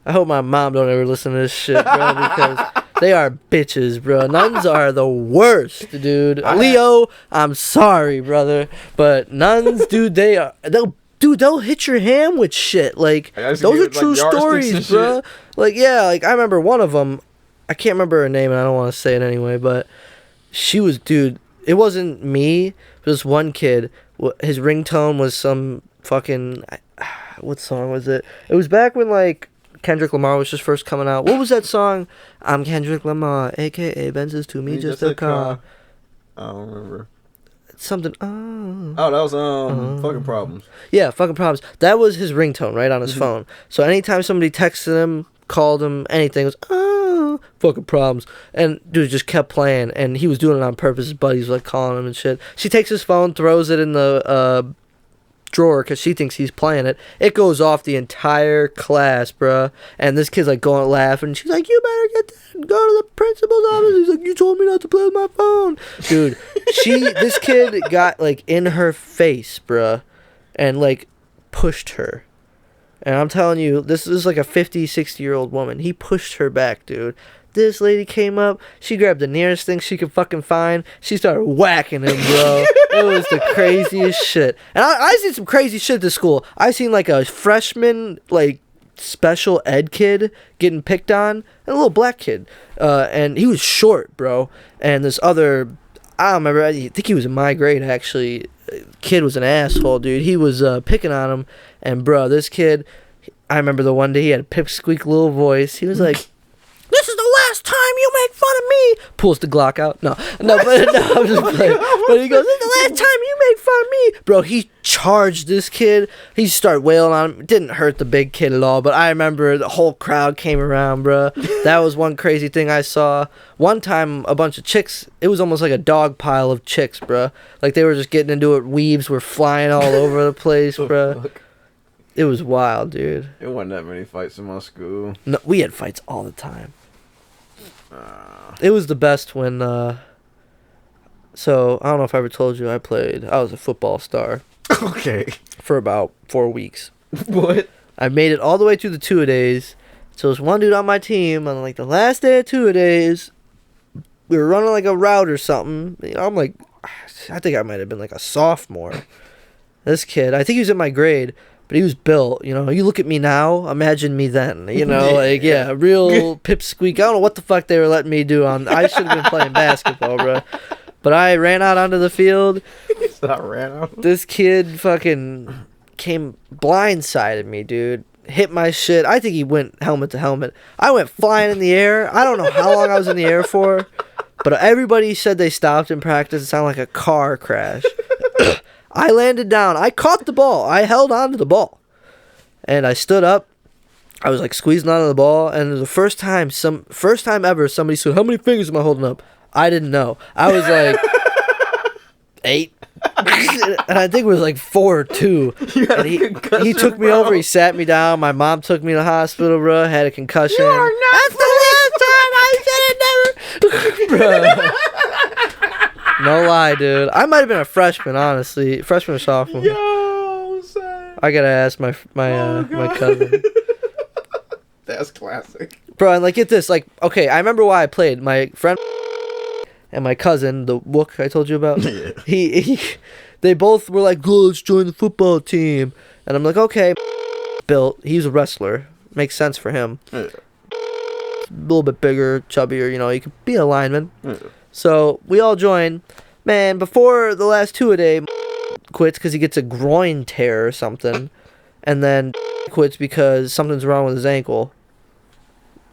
I hope my mom don't ever listen to this shit, bro, because they are bitches, bro. Nuns are the worst, dude. Leo, I'm sorry, brother, but nuns, dude, they'll hit your hand with shit. Like, I used those to are get, true like, yardsticks and stories, bro. shit. Like, yeah, like I remember one of them. I can't remember her name, and I don't want to say it anyway, but she was, dude. It wasn't me. It was one kid. His ringtone was some fucking. What song was it? It was back when, like, Kendrick Lamar was just first coming out. What was that song? I'm Kendrick Lamar, a.k.a. Benz is to me just a car. I don't remember. Something. Oh, that was fucking problems. Yeah, fucking problems. That was his ringtone, right, on his Mm-hmm. phone. So anytime somebody texted him, called him, anything, it was, oh, fucking problems. And dude just kept playing, and he was doing it on purpose. His buddies were, like, calling him and shit. She takes his phone, throws it in the drawer because she thinks he's playing it. It goes off the entire class, bruh. And this kid's, like, going laughing. She's like, "You better get that. Go to the principal's office." He's like, "You told me not to play with my phone." Dude, this kid got, like, in her face, bruh, and, like, pushed her. And I'm telling you, this is like a 50, 60-year-old woman. He pushed her back, dude. This lady came up. She grabbed the nearest thing she could fucking find. She started whacking him, bro. It was the craziest shit. And I seen some crazy shit at this school. I seen, like, a freshman, like, special ed kid getting picked on. And a little black kid. And he was short, bro. And this other, I don't remember. I think he was in my grade, actually. Kid was an asshole, dude. He was picking on him. And, bro, this kid, I remember the one day he had a pipsqueak little voice. He was like, "This is the last time you make fun of me. Pulls the Glock out. No, I'm just playing. But he goes, "It's the last time you make fun of me." Bro, he charged this kid. He started wailing on him. It didn't hurt the big kid at all, but I remember the whole crowd came around, bro. That was one crazy thing I saw. One time, a bunch of chicks, it was almost like a dog pile of chicks, bro. Like, they were just getting into it. Weaves were flying all over the place, bro. It was wild, dude. It wasn't that many fights in my school. No, we had fights all the time. It was the best when, so, I don't know if I ever told you, I was a football star. Okay. For about 4 weeks. What? I made it all the way through the two-a-days. So there's one dude on my team on like the last day of two-a-days. We were running like a route or something. You know, I'm like, I think I might have been like a sophomore. This kid, I think he was in my grade, but he was built. You know, you look at me now, imagine me then. You know, like, yeah, real pipsqueak. I don't know what the fuck they were letting me do I should have been playing basketball, bro. But I ran out onto the field. I ran out. This kid fucking came blindsided me, dude. Hit my shit. I think he went helmet to helmet. I went flying in the air. I don't know how long I was in the air for, but everybody said they stopped in practice. It sounded like a car crash. I landed down. I caught the ball. I held on to the ball. And I stood up. I was like squeezing onto the ball. And it was the first time ever somebody said, "How many fingers am I holding up?" I didn't know. I was like 8. And I think it was like 4 or 2. And he took me over. He sat me down. My mom took me to the hospital, bro. Had a concussion. You are not. That's the last time I said it never. Bro. No lie, dude. I might have been a freshman, honestly. Freshman or sophomore. Yo, son. I gotta ask my cousin. That's classic. Bro, and like, get this. Like, okay, I remember why I played. My friend and my cousin, the Wook I told you about, yeah. They both were like, "Go, let's join the football team." And I'm like, okay. Built. He's a wrestler. Makes sense for him. Yeah. A little bit bigger, chubbier, you know, he could be a lineman. Yeah. So we all join. Man, before the last two-a-day, quits because he gets a groin tear or something. And then quits because something's wrong with his ankle.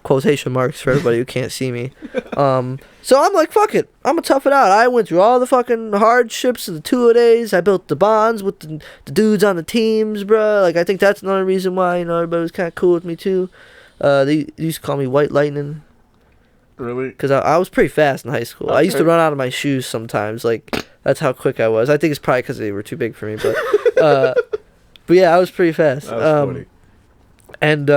Quotation marks for everybody who can't see me. So I'm like, fuck it. I'm going to tough it out. I went through all the fucking hardships of the two-a-days. I built the bonds with the dudes on the teams, bro. Like, I think that's another reason why, you know, everybody was kind of cool with me, too. They used to call me White Lightning. Really? Because I was pretty fast in high school. Okay. I used to run out of my shoes sometimes. Like, that's how quick I was. I think it's probably because they were too big for me. But yeah, I was pretty fast. That was funny. And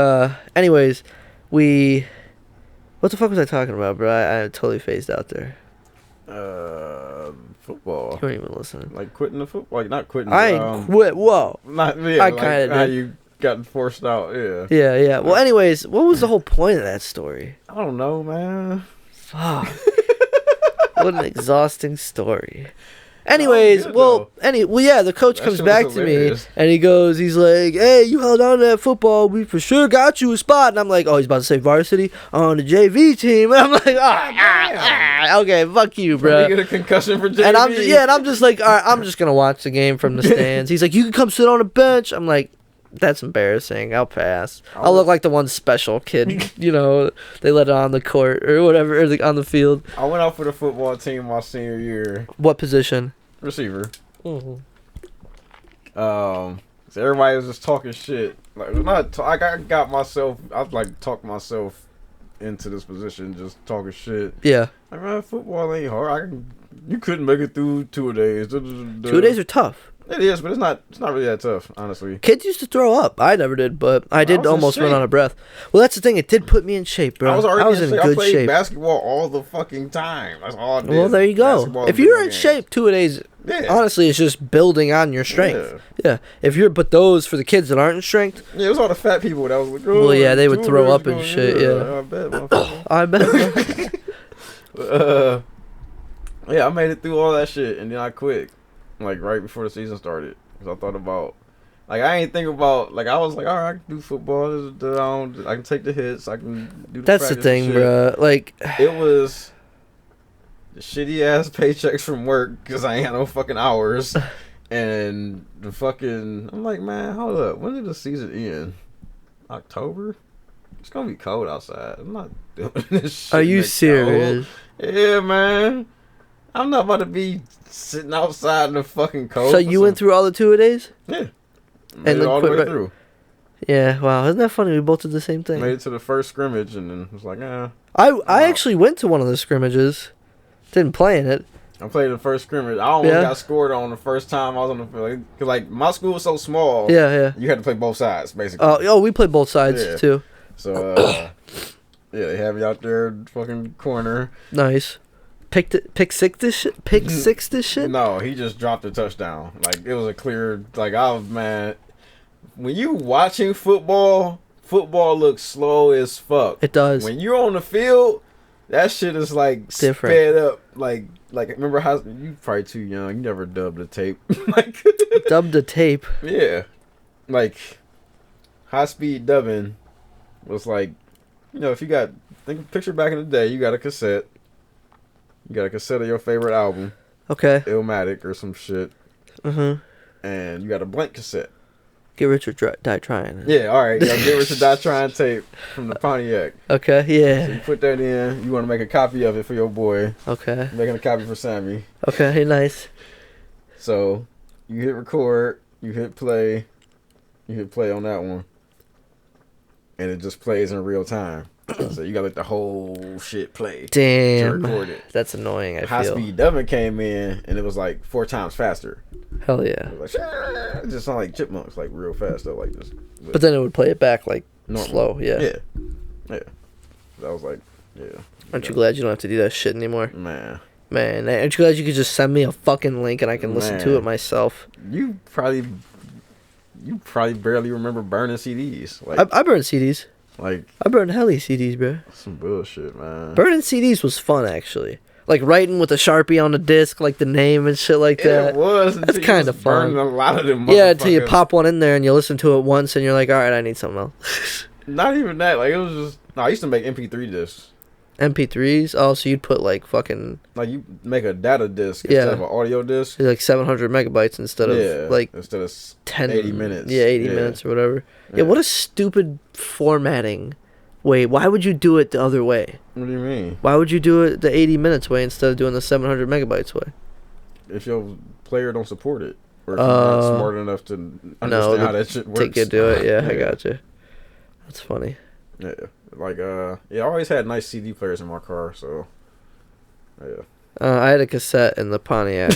anyways, what the fuck was I talking about, bro? I totally phased out there. Football. You weren't even listening. Like quitting the football? Like not quitting. I ain't quit. Whoa. Not yeah. I like kind of did. How you got forced out? Yeah. Yeah. Well, anyways, what was the whole point of that story? I don't know, man. Fuck. What an exhausting story. Anyways, yeah, the coach comes back to me and he's like, "Hey, you held on to that football. We for sure got you a spot." And I'm like, "Oh, he's about to say varsity on the JV team." And I'm like, okay, fuck you, bro. You get a concussion for JV. And I'm just like, all right, I'm just gonna watch the game from the stands. He's like, "You can come sit on a bench." I'm like, that's embarrassing. I'll pass. I'll look like the one special kid, you know, they let it on the court or whatever, or on the field. I went out for the football team my senior year. What position? Receiver. Mm-hmm. So everybody was just talking shit. Like, I got myself. I like talked myself into this position, just talking shit. Yeah. Like, man, football ain't hard. You couldn't make it through 2 days. 2 days are tough. It is, but it's not really that tough, honestly. Kids used to throw up. I never did, but I did almost run out of breath. Well, that's the thing. It did put me in shape, bro. I was in good shape. I played shape. basketball all the fucking time. That's all I did. Well, there you go. If you're in shape, 2 days, honestly, it's just building on your strength. Yeah. But those for the kids that aren't in strength. Yeah, it was all the fat people that was like, oh, well, yeah, they would throw up and shit. Yeah. I bet. I bet. Yeah, I made it through all that shit, and then I quit, like right before the season started, because I thought about, like, I ain't think about, like, I was like, all right, I can do football, I can take the hits, I can do the That's the thing, bro. Like, it was the shitty ass paychecks from work because I ain't had no fucking hours, and the fucking, I'm like, man, hold up, when did the season end? October? It's gonna be cold outside. I'm not doing this shit. Are you serious? Yeah, man. I'm not about to be sitting outside in the fucking cold. So you went through all the 2-a-days? Yeah. And Made it then all the quit way right- through. Yeah, wow. Isn't that funny? We both did the same thing. Made it to the first scrimmage and then was like, I out. actually went to one of the scrimmages. Didn't play in it. I played the first scrimmage. I almost Yeah. got scored on the first time I was on the field. Cause like my school was so small. Yeah, yeah. You had to play both sides basically. Oh, we played both sides Yeah. too. So yeah, they had me out there in the fucking corner. Nice. Pick six this shit. Pick six this shit. No, he just dropped a touchdown. Like it was a clear. Like I was man. When you watching football looks slow as fuck. It does. When you're on the field, that shit is like Different. sped up. Like remember how you probably too young. You never dubbed the tape. Like Dubbed the tape. yeah, like high speed dubbing was like, you know, if you got picture back in the day, you got a cassette. You got a cassette of your favorite album, Okay. Illmatic or some shit, and you got a blank cassette. Get rich or die trying. Yeah, all right. Get Rich or Die Trying tape from the Pontiac. Okay. So Yeah. you put that in. You want to make a copy of it for your boy. Okay. Making a copy for Sammy. Okay. Nice. So you hit record. You hit play. You hit play on that one, and it just plays in real time. So you got to let the whole shit play. Damn. To record it. That's annoying. I High feel. speed dubbing came in, and it was like 4 times faster. Hell yeah. It was like, it just sounded like chipmunks, like real fast though, like this. But then it would play it back like Normal. slow. Yeah. Yeah. Yeah. That was like, yeah. Aren't you glad you don't have to do that shit anymore? Man. Man, aren't you glad you could just send me a fucking link and I can listen to Man. it myself? You probably barely remember burning CDs. Like, I burned CDs. like I burned heli CDs, bro. some bullshit, man. Burning CDs was fun, actually. Like writing with a Sharpie on the disc, like the name and shit like that. It was. That's until you kinda was burning fun. A lot of them. Yeah, until you motherfuckers. pop one in there and you listen to it once and you're like, all right, I need something else. Not even that. Like it was just. No, I used to make MP3 discs. MP3s? Oh, so you'd put like fucking Like you make a data disc Yeah. instead of an audio disc. like 700 megabytes instead of Yeah. like instead of 10 80 minutes. Yeah, 80 minutes or whatever. Yeah, Yeah. what a stupid formatting. Wait, why would you do it the other way? What do you mean? Why would you do it the 80 minutes way instead of doing the 700 megabytes way? If your player don't support it, or if you're not smart enough to understand how that shit works. Take you do it. Yeah, I got you. That's funny. Yeah, like yeah, I always had nice CD players in my car, so yeah. I had a cassette in the Pontiac,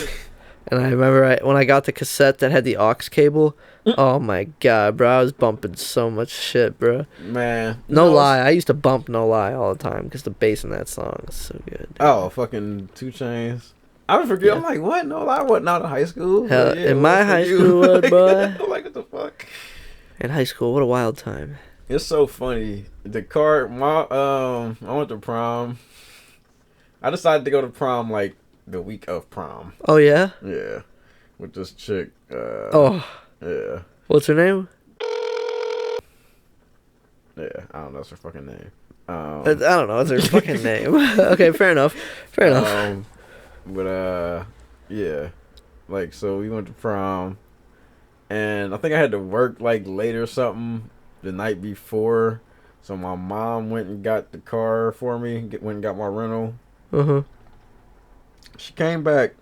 and I remember when I got the cassette that had the aux cable. Oh my god, bro! I was bumping so much shit, bro. Man, No lie, I used to bump No Lie all the time because the bass in that song is so good. Dude. Oh, fucking 2 Chainz. I would forget. Yeah. I'm like, what? No, I wasn't out of high school. Hell, But yeah, in it my was for high you. school, boy. I'm like, what the fuck? In high school, what a wild time. It's so funny. The car, I went to prom. I decided to go to prom like the week of prom. Oh yeah. Yeah, with this chick. Oh, Yeah. what's her name? Yeah, I don't know. It's her fucking name. I don't know. What's her fucking name? Okay, fair enough. Fair enough. But yeah, like so we went to prom, and I think I had to work like late or something the night before, so my mom went and got the car for me. Went and got my rental. She came back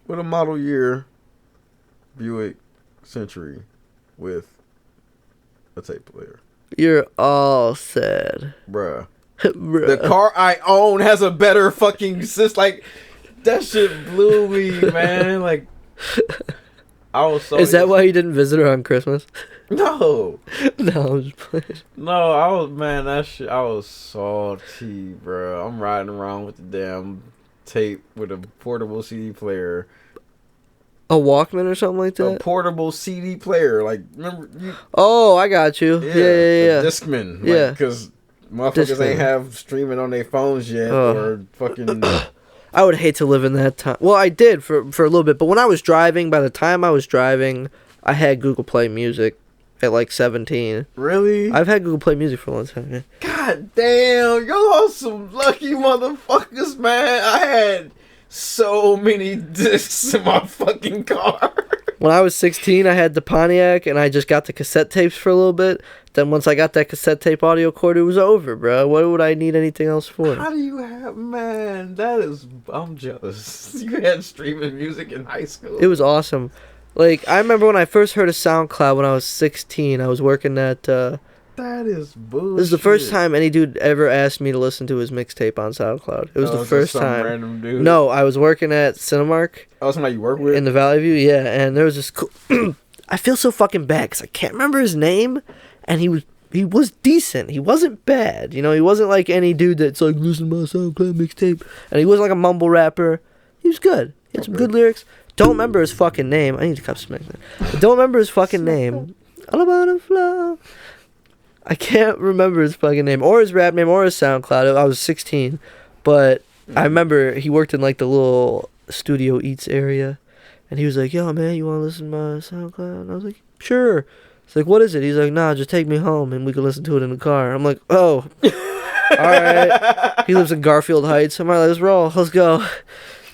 with a model year Buick Century with a tape player. You're all sad. Bruh. Bruh. The car I own has a better fucking like that shit blew me, man. Like I was so Is that why you didn't visit her on Christmas? No. No, I'm just playing. No, I was man, that shit I was salty, bro. I'm riding around with the damn tape with a portable CD player. A Walkman or something like A that? portable CD player. Like remember you Oh, I got you. Yeah, yeah. Discman. Yeah. Because motherfuckers Discman. ain't have streaming on their phones yet or fucking I would hate to live in that time. Well, I did for a little bit, but when I was driving, by the time I was driving, I had Google Play Music at like 17. Really? I've had Google Play Music for a long time. Yeah. God damn, y'all some lucky motherfuckers, man. I had so many discs in my fucking car. When I was 16, I had the Pontiac, and I just got the cassette tapes for a little bit. Then once I got that cassette tape audio cord, it was over, bro. What would I need anything else for? How do you have, man? I'm jealous. You had streaming music in high school. It was awesome. Like, I remember when I first heard of SoundCloud when I was 16. I was working at... That is bullshit. This is the first time any dude ever asked me to listen to his mixtape on SoundCloud. It was the first time. Random dude? No, I was working at Cinemark. Oh, somebody you work with? In the Valley View, yeah. And there was this cool... I feel so fucking bad because I can't remember his name. And he was decent. He wasn't bad. You know, he wasn't like any dude that's like, listen to my SoundCloud mixtape. And he wasn't like a mumble rapper. He was good. He had some good lyrics. Don't remember his fucking name. I need to cup smack that. Don't remember his fucking name. All about the flow. I can't remember his fucking name or his rap name or his SoundCloud. I was 16, but I remember he worked in like the little Studio Eats area, and he was like, "Yo, man, you want to listen to my SoundCloud?" And I was like, "Sure." It's like, "What is it?" He's like, "Nah, just take me home and we can listen to it in the car." I'm like, "Oh, all right." He lives in Garfield Heights. I'm like, "Let's roll. Let's go."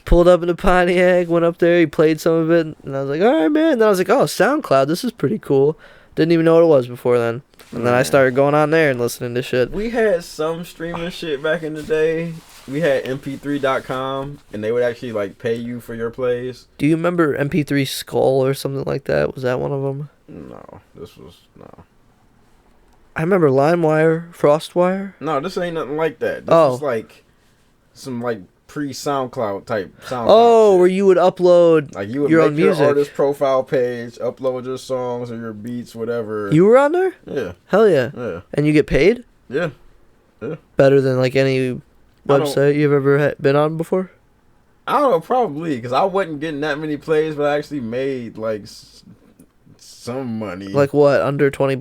Pulled up in the Pontiac, went up there, he played some of it, and I was like, "All right, man." And then I was like, "Oh, SoundCloud, this is pretty cool." Didn't even know what it was before then. And then I started going on there and listening to shit. We had some streaming shit back in the day. We had mp3.com, and they would actually like pay you for your plays. Do you remember MP3 Skull or something like that? Was that one of them? No, no. I remember LimeWire, FrostWire. No, this ain't nothing like that. This is like some like pre-SoundCloud type SoundCloud. Oh, shit. Where you would upload like you would your make own your music. artist profile page, upload your songs or your beats, whatever. You were on there? Yeah. Hell yeah. Yeah. And you get paid? Yeah. Yeah. Better than like any website you've ever been on before? I don't know, probably, because I wasn't getting that many plays, but I actually made like some money. Like what? Under $20?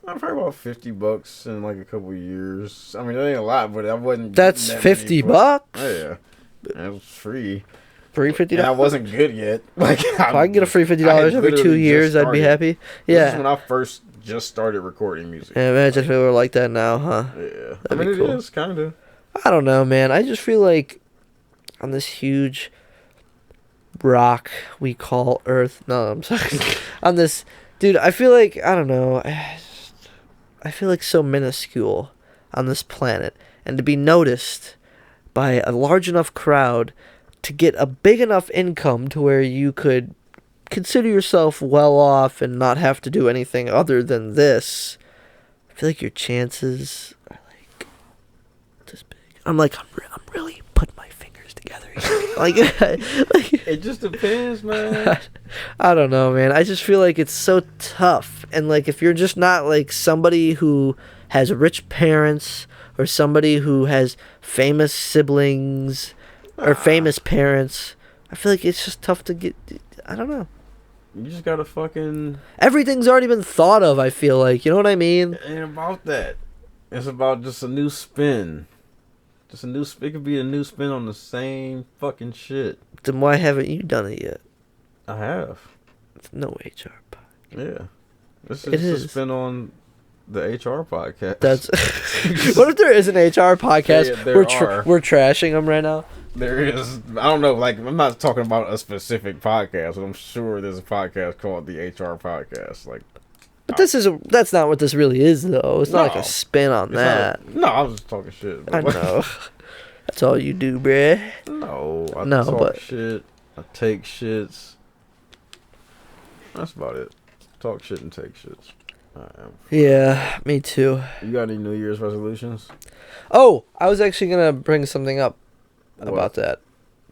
Probably about $50 in like a couple years. I mean, it ain't a lot, but I wasn't. That's $50. Oh, yeah, it was free. Free $50. And I wasn't good yet. Like, if I can get a free $50 every 2 years, I'd be happy. Yeah. This is when I first just started recording music. Yeah, imagine if it were like that now, huh? Yeah, That'd I mean, be cool. it is kind of. I don't know, man. I just feel like on this huge rock we call Earth. No, I'm sorry. On this, dude, I feel like, I don't know. I feel like so minuscule on this planet. And to be noticed by a large enough crowd to get a big enough income to where you could consider yourself well off and not have to do anything other than this. I feel like your chances are like this big. I'm really putting my fingers together here. like It just depends, man. I don't know, man. I just feel like it's so tough. And like if you're just not like somebody who has rich parents or somebody who has famous siblings or famous parents, I feel like it's just tough to get. I don't know. You just gotta fucking. Everything's already been thought of, I feel like. You know what I mean? It ain't about that. It's about just a new spin. Just a new spin. It could be a new spin on the same fucking shit. Then why haven't you done it yet? I have. It's no HR podcast. Yeah. This It is a is. spin on the HR podcast. That's. What if there is an HR podcast? Yeah, there are. We're trashing them right now. There is. I don't know. Like, I'm not talking about a specific podcast, but I'm sure there's a podcast called the HR podcast. Like, But that's not what this really is, though. It's not like No. a spin on that. no, I was just talking shit. I know. That's all you do, bruh. No, I No, talk but- shit. I take shits. That's about it. Talk shit and take shits. Yeah, me too. You got any New Year's resolutions? Oh, I was actually gonna bring something up about What? that.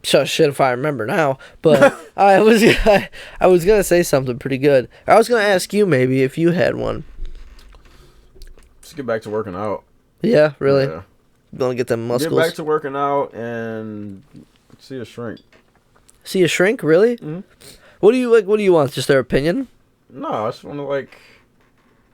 Shit, if I remember now. But I was gonna say something pretty good. I was gonna ask you maybe if you had one. Just get back to working out. Yeah, really. Yeah. You wanna get them muscles? Get back to working out and see a shrink. See a shrink, really? Mhm. What do you like? What do you want? Just their opinion? No, I just want to like.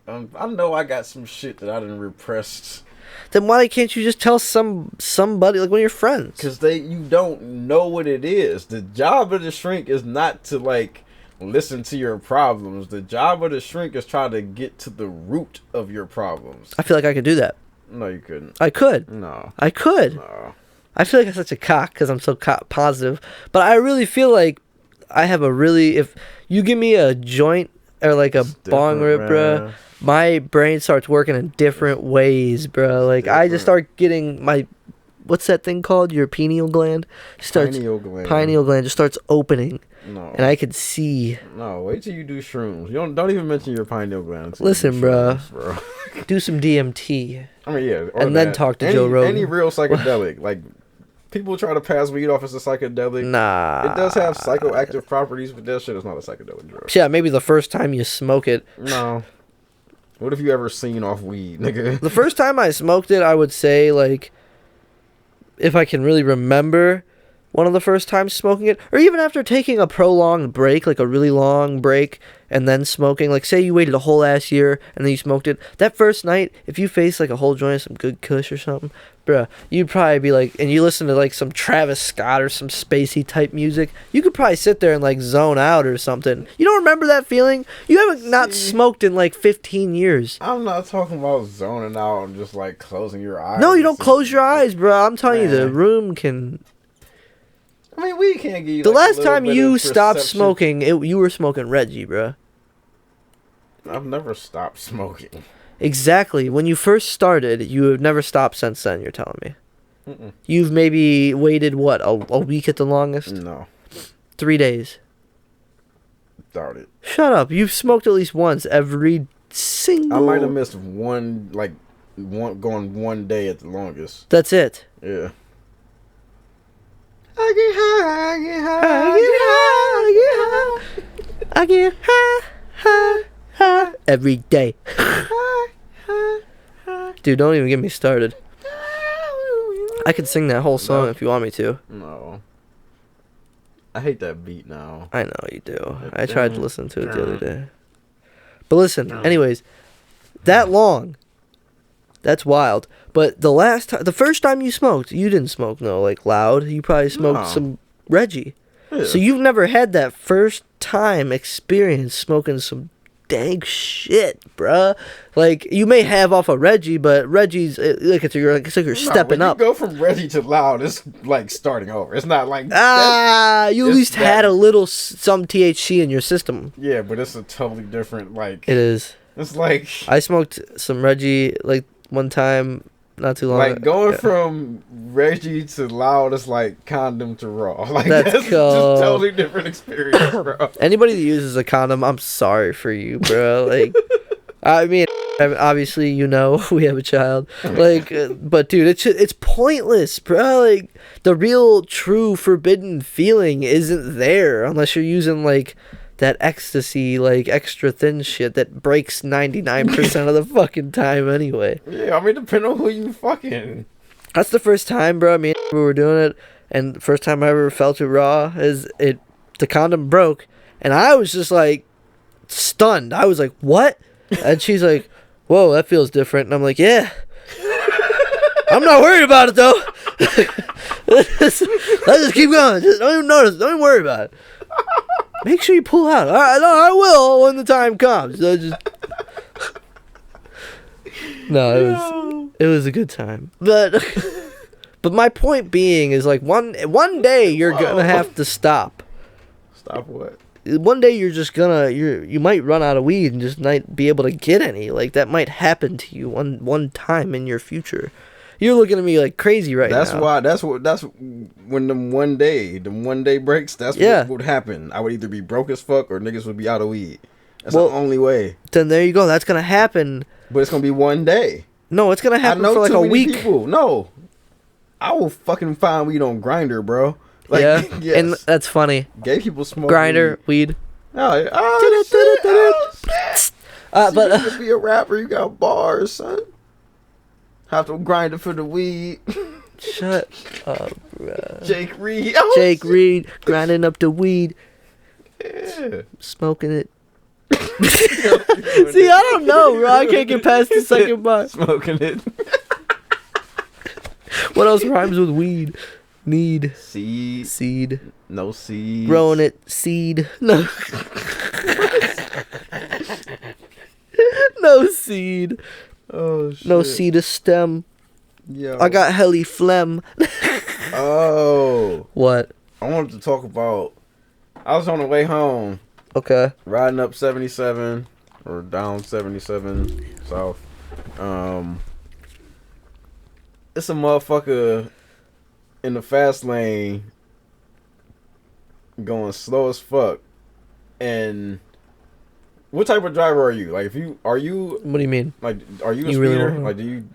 I know I got some shit that I done repressed. Then why can't you just tell somebody, like one of your friends? Cause you don't know what it is. The job of the shrink is not to like listen to your problems. The job of the shrink is try to get to the root of your problems. I feel like I could do that. No, you couldn't. I could. No. I could. No. I feel like I'm such a cock because I'm so positive, but I really feel like I have a really. If you give me a joint or like a It's bong rip, different, bruh, man. my brain starts working in different ways, bro. Like I just different. start getting my, what's that thing called? Your pineal gland starts. Pineal gland just starts opening, No. and I could see. No, wait till you do shrooms. You don't even mention your pineal gland. Until Listen, you do shrooms, bro. Do some DMT. I mean, yeah. or And then that. talk to Joe Rogan. Any real psychedelic, like people try to pass weed off as a psychedelic. Nah. It does have psychoactive properties, but that shit is not a psychedelic drug. Yeah, maybe the first time you smoke it. No. What have you ever seen off weed, nigga? The first time I smoked it, I would say, like, if I can really remember one of the first times smoking it, or even after taking a prolonged break, like a really long break, and then smoking, like, say you waited a whole ass year, and then you smoked it, that first night, if you faced, like, a whole joint of some good kush or something, bruh, you'd probably be like, and you listen to, like, some Travis Scott or some spacey type music, you could probably sit there and, like, zone out or something. You don't remember that feeling? You haven't not smoked in, like, 15 years. I'm not talking about zoning out and just like closing your eyes. No, you don't close your eyes, bro. I'm telling you, the room can... I mean, we can't give you The like, a last little time bit you of stopped perception. smoking, you were smoking Reggie, bro. I've never stopped smoking. Exactly. When you first started, you have never stopped since then, you're telling me. You've maybe waited, what, a week at the longest? No. 3 days. Doubt it. Shut up. You've smoked at least once every single... I might have missed one going 1 day at the longest. That's it. Yeah. I get high, I get high, I get high every day. Dude, don't even get me started. I could sing that whole song if you want me to. No. I hate that beat now. I know you do. I tried to listen to it the other day. But listen, anyways, that long. That's wild. But the first time you smoked, you didn't smoke like loud. You probably smoked some Reggie. Yeah. So you've never had that first time experience smoking some dank shit, bruh. Like you may have off of Reggie, but Reggie's it's like you're stepping when up. You go from Reggie to loud, it's like starting over. It's not like you at least had a little some THC in your system. Yeah, but it's a totally different like. It is. It's like I smoked some Reggie like one time not too long like ago. going from Reggie to loud is like condom to raw. Like That's that's cool. just totally different experience, bro. Anybody that uses a condom, I'm sorry for you, bro. Like, I mean, obviously, you know, we have a child. Like, but dude, it's pointless, bro. Like, the real, true, forbidden feeling isn't there unless you're using like that ecstasy, like extra thin shit that breaks 99% of the fucking time anyway. Yeah, I mean, depending on who you fucking. That's the first time, bro. Me and we were doing it, and the first time I ever felt it raw the condom broke, and I was just like stunned. I was like, "What?" And she's like, "Whoa, that feels different." And I'm like, "Yeah." I'm not worried about it though. Let's just keep going. Just don't even notice. Don't even worry about it. Make sure you pull out. All right, no, I will when the time comes. So it was a good time. But my point being is like one day you're gonna have to stop. Stop what? One day you're just gonna you might run out of weed and just not be able to get any. Like that might happen to you one time in your future. You're looking at me like crazy right now. That's when the one day breaks. That's what would happen. I would either be broke as fuck or niggas would be out of weed. That's the only way. Then there you go. That's gonna happen. But it's gonna be one day. No, it's gonna happen for like a week. People. No, I will fucking find weed on Grinder, bro. Like, yeah, yes. And that's funny. Gay people smoke Grinder weed. Oh shit! But you could be a rapper. You got bars, son. Have to grind it for the weed. Shut up, bro. Jake Reed. Jake Reed grinding up the weed. Yeah. Smoking it. See, I don't know, bro. I can't get past the second bar. Smoking it. What else rhymes with weed? Need. Seed. No seed. Growing it. Seed. No. No seed. Oh shit. No seed of stem. Yeah. I got heli phlegm. Oh, What? I wanted to talk about. I was on the way home, Okay. riding up 77 or down 77 south. It's a motherfucker in the fast lane going slow as fuck. And what type of driver are you? Like, are you What do you mean? like, are you a You really speeder? wanna- Like, do you?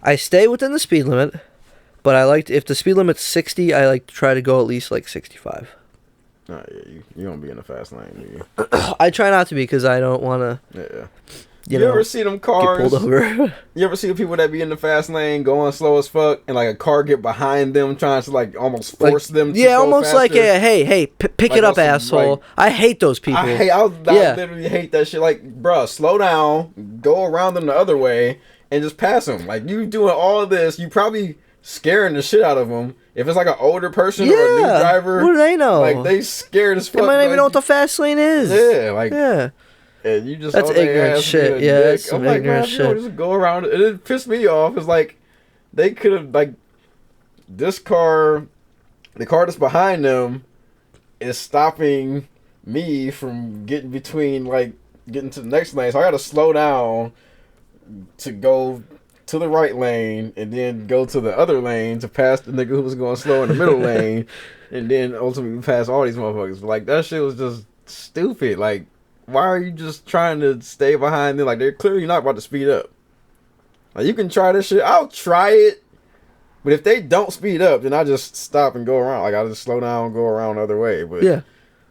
I stay within the speed limit, but I like if the speed limit's 60, I like to try to go at least like 65. Nah, yeah, you don't be in the fast lane, do you? I try not to be because I don't want to. Yeah. You You know, ever see them get cars? pulled over. You ever see the people that be in the fast lane going slow as fuck, and like a car get behind them, trying to like almost force them? To Yeah, go almost faster? like a hey, pick Like it up, on some, asshole. like- I hate those people. I Yeah. literally hate that shit. Like, bruh, slow down, go around them the other way, and just pass them. Like, you doing all of this, you probably scaring the shit out of them. If it's like an older person or a new Yeah, driver, what do they know? Like, they scared as fuck. They might not even like, know what the fast lane is. Yeah, like, Yeah. and you just That's on their ignorant ass shit. being a Yeah, dick. that's some I'm like, ignorant man, if you don't shit. just go around. It pissed me off. It's like they could have like this car, the car that's behind them, is stopping me from getting between like getting to the next lane. So I got to slow down to go to the right lane and then go to the other lane to pass the nigga who was going slow in the middle lane, and then ultimately pass all these motherfuckers. Like, that shit was just stupid. Like, why are you just trying to stay behind them? Like, they're clearly not about to speed up. Like, you can try this shit. I'll try it. But if they don't speed up, then I just stop and go around. Like, I just slow down and go around the other way. But Yeah.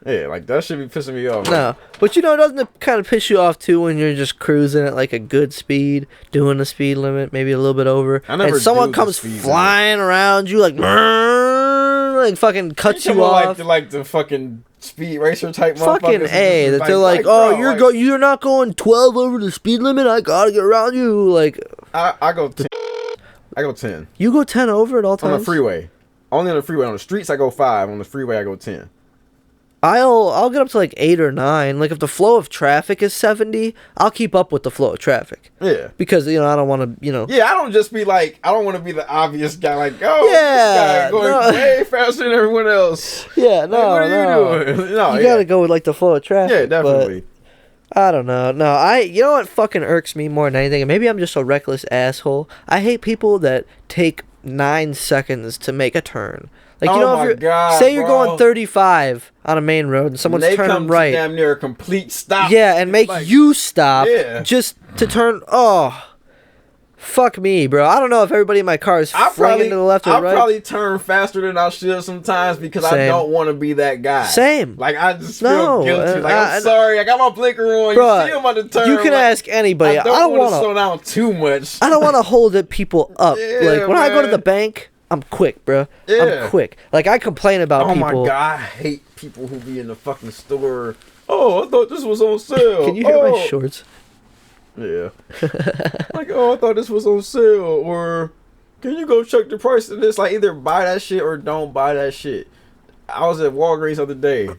yeah, like, that should be pissing me off. No, but doesn't it kind of piss you off too when you're just cruising at like a good speed, doing the speed limit, maybe a little bit over, I never and someone do the comes speed limit. flying around you like, like fucking cuts you off. Like the fucking speed racer type Fucking motherfuckers. A, that they're like, oh, you're not going 12 over the speed limit. I gotta get around you. Like, I go 10. I go 10 you go 10 over at all on times. the freeway. Only on the freeway. On the streets, I go 5. On the freeway, I go 10. I'll get up to like 8 or 9. Like if the flow of traffic is 70, I'll keep up with the flow of traffic Yeah. because I don't want to Yeah, I don't just be like, I don't want to be the obvious guy. Like, oh, Yeah, this guy going no. way faster than everyone else. Yeah, no, Like, what are no. you doing? No, You yeah. gotta go with like the flow of traffic. Yeah, definitely. But I don't know. No, you know what fucking irks me more than anything? And maybe I'm just a reckless asshole. I hate people that take 9 seconds to make a turn. Like, Oh if my you're God, say you're bro. going 35 on a main road and someone's they turning come right. to damn near a complete stop. Yeah, and make Like, you stop Yeah. just to turn. Oh, fuck me, bro. I don't know if everybody in my car is flinging to the left or I right. probably turn faster than I should sometimes because I Same. don't want to be that guy. Same. Like, I just No, feel guilty. and Like, I'm I- sorry. I got my blinker on. Bruh, You see I'm about to turn. you can like, ask anybody. I don't want to wanna. slow down too much. I don't want to hold it people up. Yeah, Like when I go to man. the bank, I'm quick, bro. Yeah. I'm quick. Like I complain about Oh people. my God, I hate people who be in the fucking store. Oh, I thought this was on sale. Can you hear oh. my shorts? Yeah. Like, oh, I thought this was on sale. Or, can you go check the price of this? Like, either buy that shit or don't buy that shit. I was at Walgreens the other day.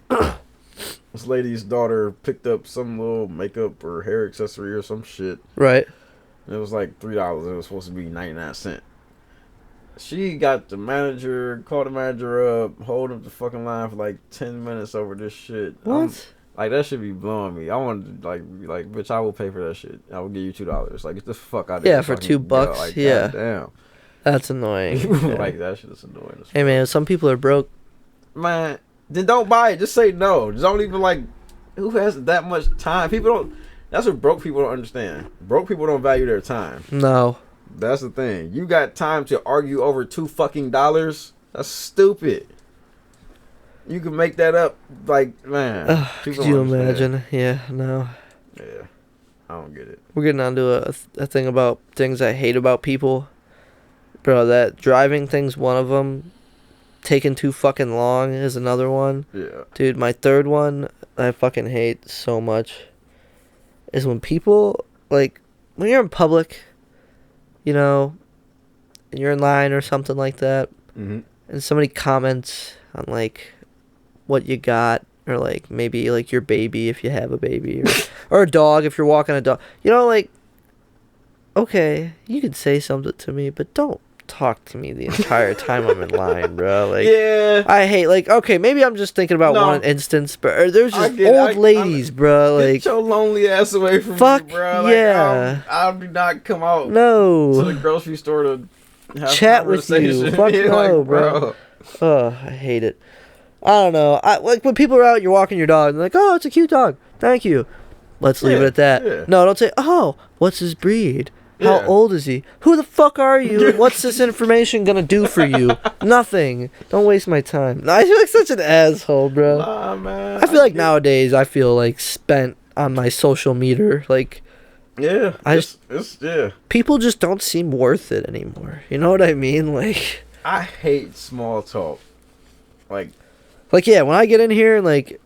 This lady's daughter picked up some little makeup or hair accessory or some shit. Right. It was like $3. It was supposed to be 99 cents. She got the manager, called the manager up, hold up the fucking line for like 10 minutes over this shit. What? Like, that should be blowing me. I wanted to, like, be like, bitch, I will pay for that shit. I will give you $2. Like, get the fuck out of here. Yeah, for $2, Like, yeah. Damn. That's annoying. Like, that shit is annoying. As Hey fuck. man, some people are broke. Man, then don't buy it. Just say no. Just don't even, like, who has that much time? People don't, that's what broke people don't understand. Broke people don't value their time. No. That's the thing. You got time to argue over $2 fucking. That's stupid. You can make that up, like, man. Could people you don't understand. imagine? Yeah. No. Yeah, I don't get it. We're getting onto a thing about things I hate about people. Bro, that driving thing's one of them. Taking too fucking long is another one. Yeah. Dude, my third one I fucking hate so much is when people, like, when you're in public, and you're in line or something like that, Mm-hmm. and somebody comments on, like, what you got, or, like, maybe, like, your baby if you have a baby, or a dog if you're walking a dog. Like, okay, you can say something to me, but don't talk to me the entire time I'm in line, bro. Like, Yeah. I hate, like, okay, maybe I'm just thinking about No. one instance, but there's I just get it. old ladies, bro. Get Like, your lonely ass away from fuck me, bro. Like, yeah. I do not come out to the no. grocery store to have Chat with you. conversation. Fuck Yeah, no, like, bro. Oh, I hate it. I don't know. Like, when people are out, you're walking your dog, and they're like, oh, it's a cute dog. Thank you. Let's leave it at that. Yeah. No, don't say, oh, what's his breed? How Yeah. old is he? Who the fuck are you? And what's this information gonna do for you? Nothing. Don't waste my time. No, I feel like such an asshole, bro. Nah, man. I feel like nowadays I feel like spent on my social meter. Like, Yeah. It's yeah. people just don't seem worth it anymore. You know what I mean? Like, I hate small talk. Like, yeah, when I get in here and like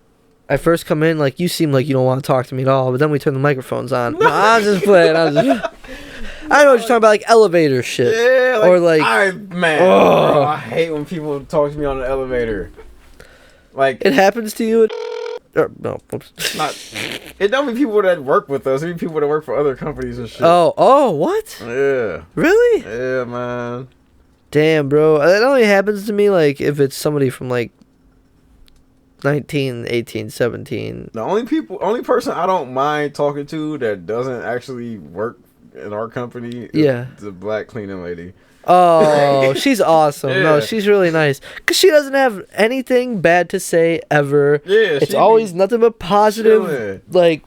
I first come in, like, you seem like you don't want to talk to me at all, but then we turn the microphones on. No, I'm just playing. I know what you're talking about, like elevator shit. yeah, or like, bro, I hate when people talk to me on the elevator. Like, it happens to you. No, whoops. it don't be people that work with us. It be people that work for other companies and shit. Oh, what? Yeah. Really? Yeah, man. Damn, bro. That only happens to me like if it's somebody from like 19, 18, 17. The only person I don't mind talking to that doesn't actually work in our company is the black cleaning lady. Oh, she's awesome. Yeah. No, she's really nice. Because she doesn't have anything bad to say ever. Yeah, it's always nothing but positive. chilling. Like,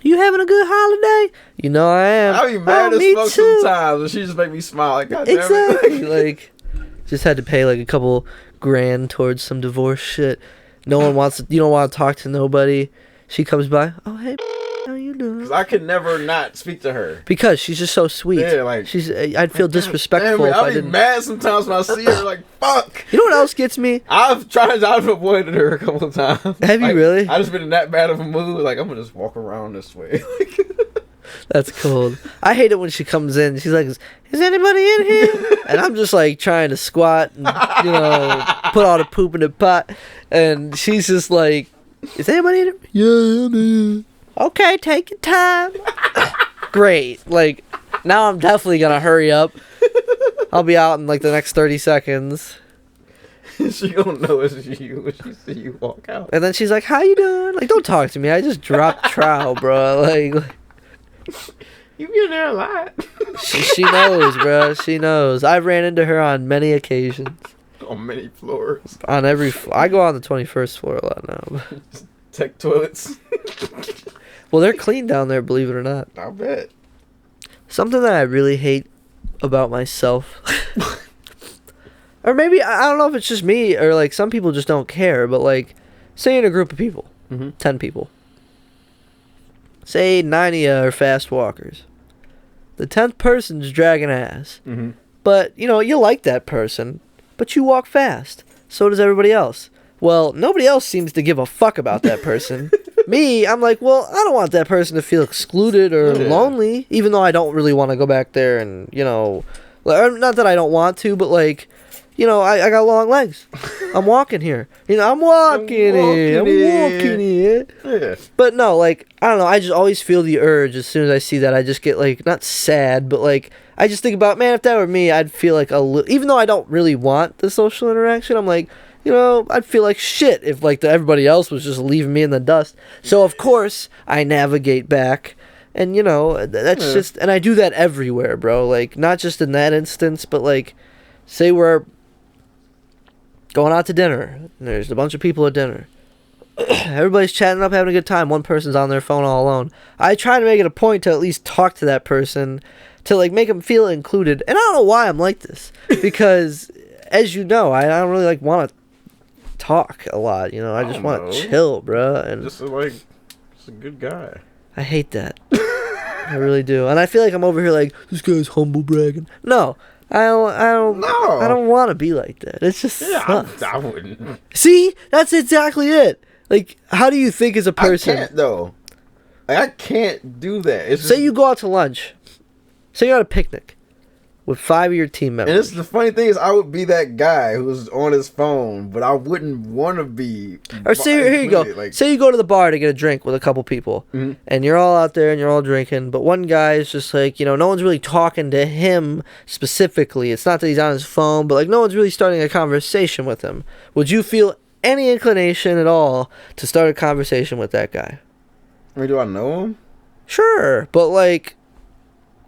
you having a good holiday? You know I am. I be mad Oh, as me fuck too. sometimes, and she just make me smile. Like, God damn Exactly. it. Like, just had to pay like a couple grand towards some divorce shit. No one wants to, you don't want to talk to nobody. She comes by. Oh, hey, how you doing? Because I could never not speak to her. Because she's just so sweet. Yeah, like, I'd feel disrespectful if I I'd be didn't. mad sometimes when I see her. Like, fuck. You know what else gets me? I've avoided her a couple of times. Have you Like, really? I just been in that bad of a mood. Like, I'm gonna just walk around this way. That's cold. I hate it when she comes in. She's like, "Is anybody in here?" And I'm just like trying to squat and put all the poop in the pot, and she's just like, "Is anybody in here?" Yeah, I'm in. Okay, take your time. Great. Like, now I'm definitely gonna hurry up. I'll be out in like the next 30 seconds. She gonna know it's you when she see you walk out. And then she's like, "How you doing?" Like, don't talk to me. I just dropped trowel, bro. Like, You been there a lot. she knows, bro. She knows. I've ran into her on many occasions. On many floors. On every, I go on the 21st floor a lot now. Tech toilets. Well, they're clean down there, believe it or not. I bet. Something that I really hate about myself, or maybe I don't know if it's just me or like some people just don't care. But like, say in a group of people, 10 people. Say 9 of you are fast walkers. The 10th person's dragging ass. But, you know, you like that person, but you walk fast. So does everybody else. Well, nobody else seems to give a fuck about that person. Me, I'm like, well, I don't want that person to feel excluded or lonely, even though I don't really want to go back there and, you know, not that I don't want to, but like, you know, I got long legs. I'm walking here. You know, I'm walking here. Yeah. But no, like, I don't know. I just always feel the urge as soon as I see that. I just get, like, not sad, but, like, I just think about, man, if that were me, I'd feel like even though I don't really want the social interaction, I'm like, you know, I'd feel like shit if, like, everybody else was just leaving me in the dust. So, of course, I navigate back. And, you know, that's just, and I do that everywhere, bro. Like, not just in that instance, but, like, say we're going out to dinner, and there's a bunch of people at dinner. Everybody's chatting up, having a good time. One person's on their phone all alone. I try to make it a point to at least talk to that person, to like make them feel included. And I don't know why I'm like this, because as you know, I don't really like want to talk a lot. You know, I just want to chill, bro. And Just a good guy. I hate that. I really do. And I feel like I'm over here like, this guy's humble bragging. No. I don't want to be like that. It's just sucks. I wouldn't. See, that's exactly it. Like, how do you think as a person? I can't though. Like, I can't do that. It's Say you go out to lunch. Say you're at a picnic. with 5 of your team And members. the funny thing is, I would be that guy who's on his phone, but I wouldn't want to be. Or say, here you go. included, like- Say you go to the bar to get a drink with a couple people, Mhm. and you're all out there and you're all drinking, but one guy is just like, you know, no one's really talking to him specifically. It's not that he's on his phone, but like no one's really starting a conversation with him. Would you feel any inclination at all to start a conversation with that guy? I mean, do I know him? Sure, but like,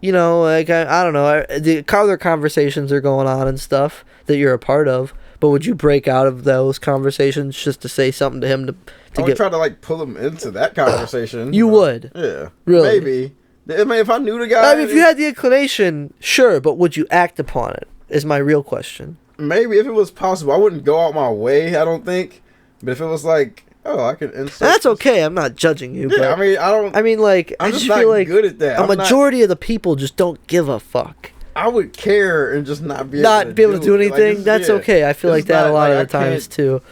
you know, like I don't know, the other conversations are going on and stuff that you're a part of. But would you break out of those conversations just to say something to him I would try to like pull him into that conversation. You would? Yeah. Really? Maybe. I mean, if I knew the guy. I mean, if you had the inclination, sure, but would you act upon it? Is my real question. Maybe if it was possible, I wouldn't go out my way. I don't think. But if it was like, oh, I could insert. That's okay. I'm not judging you. Yeah, but I mean, I don't. I mean, like, I'm I just just not feel like good at that. a I'm not- majority of the people just don't give a fuck. I would care and just not be Not be able to do it. Like, anything. it's- That's yeah. okay. I feel It's like that not- a lot of like, the I times can't- too.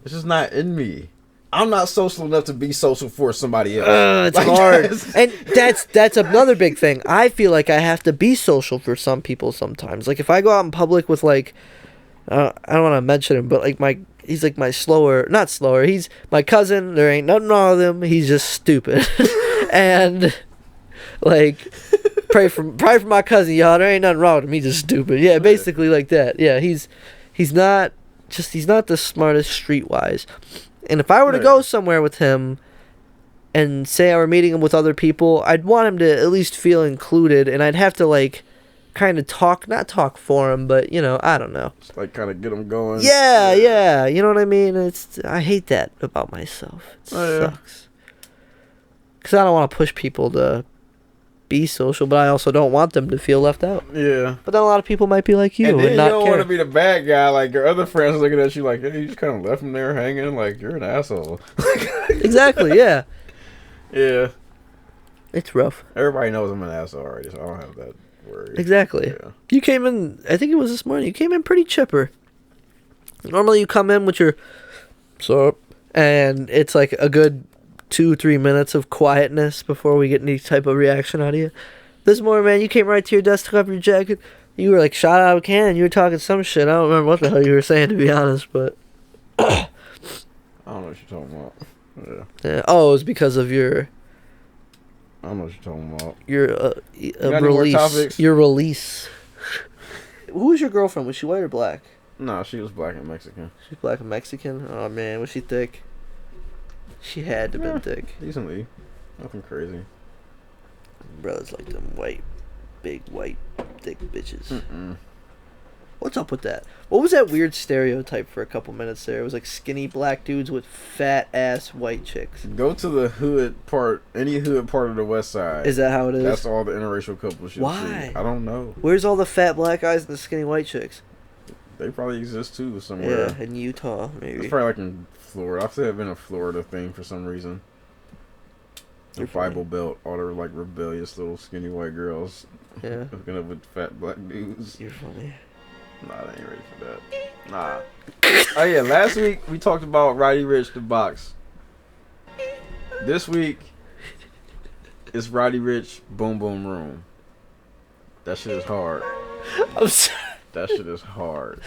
It's just not in me. I'm not social enough to be social for somebody else. It's Like, hard, that's- and that's another big thing. I feel like I have to be social for some people sometimes. Like if I go out in public with like, I don't want to mention him, but like he's like my not slower. He's my cousin. There ain't nothing wrong with him. He's just stupid, and like pray for my cousin, y'all. There ain't nothing wrong with him. He's just stupid. Yeah, basically like that. Yeah, he's not the smartest streetwise. And if I were to go somewhere with him and say I were meeting him with other people, I'd want him to at least feel included, and I'd have to like kind of not talk for him, but you know, I don't know. Just like kind of get them going. Yeah, you know what I mean? I hate that about myself. It sucks. Cuz I don't want to push people to be social, but I also don't want them to feel left out. Yeah. But then a lot of people might be like you And then and you not don't care. want to be the bad guy. Like your other friends looking at you like, hey, you just kind of left him there hanging. Like you're an asshole. Exactly, yeah. Yeah. It's rough. Everybody knows I'm an asshole already, so I don't have that worry. Exactly. Yeah. You came in, I think it was this morning, you came in pretty chipper. Normally you come in with your, so, and it's like a good 2-3 minutes of quietness before we get any type of reaction out of you. This morning, man, you came right to your desk, took off your jacket, you were like shot out of a cannon, you were talking some shit, I don't remember what the hell you were saying, to be honest, but. I don't know what you're talking about. Yeah. Oh, it was because of your I don't know what you're talking about. your got any more release. topics? Your release. Who was your girlfriend? Was she white or black? No, she was black and Mexican. She's black and Mexican. Oh man, was she thick? She had to been thick. Decently. Nothing crazy. Brothers like them white, big white, thick bitches. Mm-mm. What's up with that? What was that weird stereotype for a couple minutes there? It was like skinny black dudes with fat ass white chicks. Go to the hood part, any hood part of the West Side. Is that how it is? That's all the interracial couples you'll Why? see. I don't know. Where's all the fat black guys and the skinny white chicks? They probably exist too somewhere. Yeah, in Utah maybe. It's probably like in Florida. I've said it's been a Florida thing for some reason. The You're funny. Bible Belt, all the like rebellious little skinny white girls Yeah. hooking up with fat black dudes. You're funny. Nah, I ain't ready for that. Nah. Oh yeah, last week we talked about Roddy Ricch the box. This week it's Roddy Ricch Boom Boom Room. That shit is hard. I'm sorry. That shit is hard.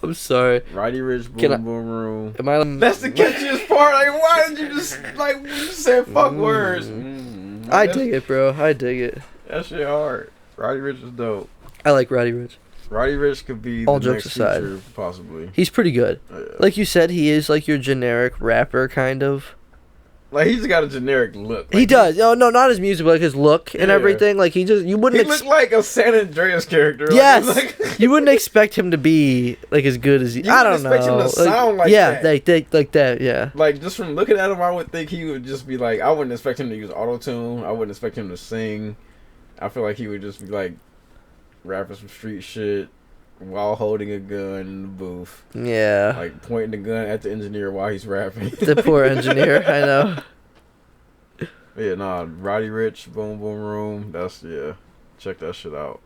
I'm sorry. Roddy Ricch Can I- Boom Boom Room. Am I? That's the catchiest part. Like, why did you just like you just said fuck words? I dig it, bro. I dig it. That shit hard. Roddy Ricch is dope. I like Roddy Ricch. Roddy Ricch could be All the jokes next aside. feature, possibly. He's pretty good. Yeah. Like you said, he is like your generic rapper, kind of. Like he's got a generic look. Like, He does. Oh no, not his music, but like his look and Yeah. everything. Like you He wouldn't. looked like a San Andreas character. Like, Yes, like, you wouldn't expect him to be like as good as he. You I don't wouldn't expect know. him to sound like yeah, that. they like that. Yeah. like just from looking at him, I would think he would just be like. I wouldn't expect him to use auto tune. I wouldn't expect him to sing. I feel like he would just be like rapping some street shit while holding a gun in the booth, Yeah. like pointing the gun at the engineer while he's rapping. The poor engineer. I know. Yeah, nah, Roddy Ricch, Boom Boom Room. That's check that shit out.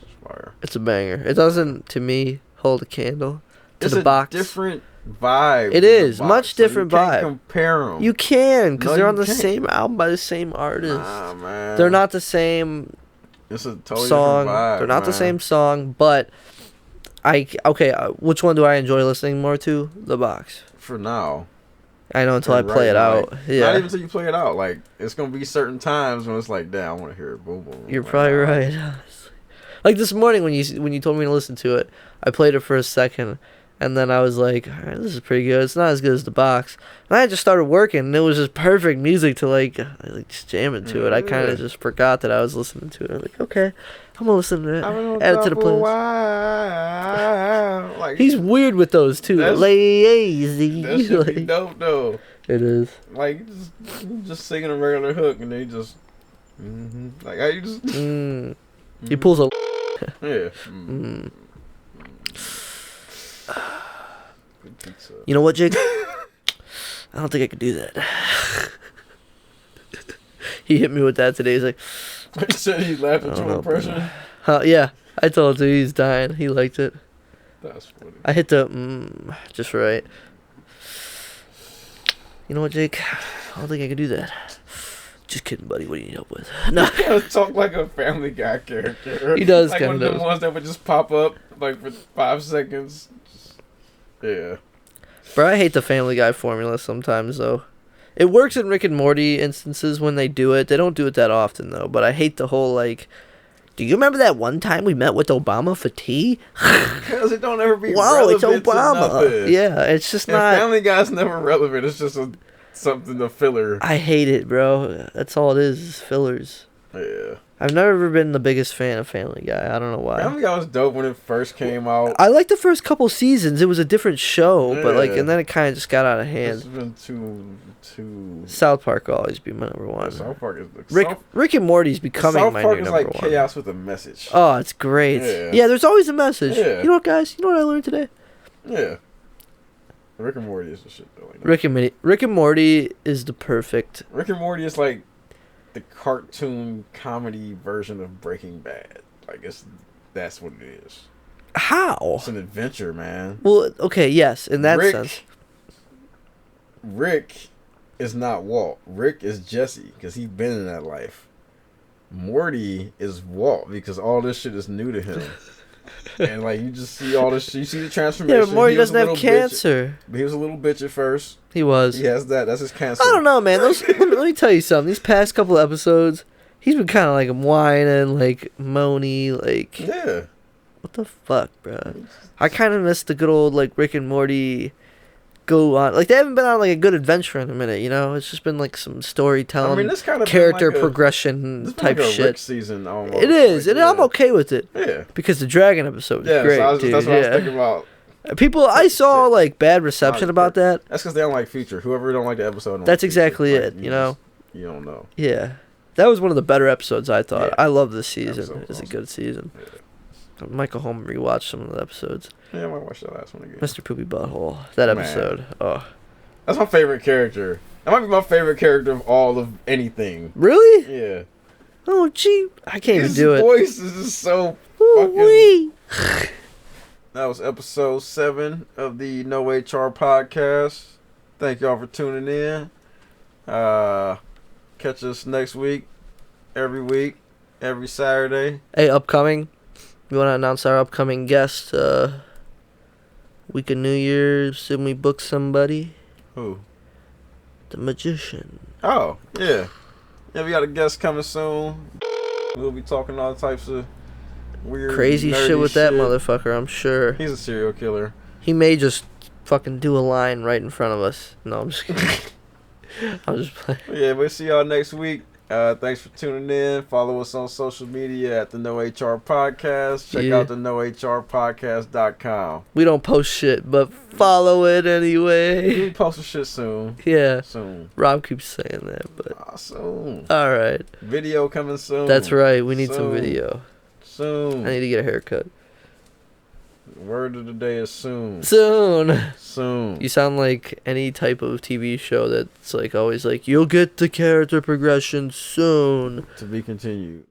It's fire. It's a banger. It doesn't, to me, hold a candle to It's the a box. different vibe. It to the is, box, much so different you can't vibe. Compare them. You can, because No, they're you on the can't. same album by the same artist. Nah, man. They're not the same. It's a totally song. different vibe, They're not the man. same song, but which one do I enjoy listening more to? The Box. For now. I know until I play Right it now, out. like, Yeah. Not even until you play it out. Like, it's gonna be certain times when it's like, damn, I want to hear it. Boom, boom. You're Like, probably nah. right. Like this morning when you told me to listen to it, I played it for a second, and then I was like, all right, this is pretty good. It's not as good as The Box. And I just started working, and it was just perfect music to like just jam into it. I kind Yeah. of just forgot that I was listening to it. I'm like, okay, I'm gonna listen to it. I've been on Add it to top the for a playlist. while. Like, He's weird with those too. That's- Lazy. that should be Like, dope though. it is. Like, you just singing a regular hook and they just, like, how you just, He pulls a. yeah. Good pizza. You know what, Jake? I don't think I could do that. He hit me with that today. He's like, He said he laughed at I don't your know, impression. yeah. I told him he's dying. He liked it. That's funny. I hit the just right. You know what, Jake? I don't think I could do that. Just kidding, buddy. What do you need help with? No. Talk like a Family Guy character. He does like kinda one of them does. ones that would just pop up like for 5 seconds. Yeah. Bro, I hate the Family Guy formula sometimes, though. It works in Rick and Morty instances when they do it. They don't do it that often, though. But I hate the whole, like, do you remember that one time we met with Obama for tea? Because it don't ever be Wow, it's relevant to Obama. nothing. Yeah, it's just And not. Family Guy's never relevant. It's just something to filler. I hate it, bro. That's all it is fillers. Yeah. I've never been the biggest fan of Family Guy. I don't know why. Family Guy was dope when it first came out. I liked the first couple seasons. It was a different show, but like, Yeah. and then it kind of just got out of It's hand. been too. South Park will always be my number one. South Park is Rick and Morty's becoming South my Park new is number like one. chaos with a message. Oh, it's great. Yeah. Yeah, there's always a message. Yeah. You know what, guys? You know what I learned today? Yeah. Rick and Morty is the shit though. Like, Rick and Morty is the perfect. Rick and Morty is like the cartoon comedy version of Breaking Bad. Like that's what it is. How? It's an adventure, man. Well, okay, yes, in that Rick- sense. Rick is not Walt. Rick is Jesse because he's been in that life. Morty is Walt because all this shit is new to him. And like you just see all this, you see the transformation. Yeah, but Morty He was doesn't a have little bitch. cancer. He was a little bitch at first. He was. He has that. That's his cancer. I don't know, man. Let me tell you something. These past couple episodes, he's been kind of like whining, like moany, like Yeah. what the fuck, bro? I kind of miss the good old like Rick and Morty go on. Like they haven't been on like a good adventure in a minute, you know? It's just been like some storytelling, I mean, this kind of character like progression this been type like a shit. Rick season almost. It is, Like, and I'm okay with it Yeah. because the dragon episode is Yeah. great, So dude. that's what I was Yeah. thinking about. People, I saw like bad reception about that. That's because they don't like Future. Whoever don't like the episode. Don't That's like Future. exactly Like, it, you know? You don't know. Yeah, that was one of the better episodes I thought. Yeah. I love this Episode season. was It's a awesome. good season. Yeah. I might go home and rewatch some of the episodes. Yeah, I might watch that last one again. Mr. Poopy Butthole, that Man. episode. Oh, That's my favorite character. That might be my favorite character of all of anything. really? Yeah. Oh, gee, I can't even His do it. voice is just so fucking. Ooh-wee. That was episode 7 of the No HR podcast. Thank y'all for tuning in. Catch us next week, every week, every Saturday. Hey, upcoming. We want to announce our upcoming guest. Week of New Year's, and we book somebody. Who? The magician. Oh, yeah. Yeah, we got a guest coming soon. We'll be talking all types of weird, Crazy nerdy shit with that motherfucker, I'm sure. He's a serial killer. He may just fucking do a line right in front of us. No, I'm just kidding. I'm just playing. Yeah, we'll see y'all next week. Thanks for tuning in. Follow us on social media at the No HR Podcast. Check Yeah. out the nohrpodcast.com. We don't post shit, but follow it anyway. We'll post some shit soon. Yeah. Soon. Rob keeps saying that, but Soon. alright. Video coming soon. That's right. We need some Soon. video. Soon. I need to get a haircut. Word of the day is soon. Soon. Soon. You sound like any type of TV show that's like always like, you'll get the character progression soon. To be continued.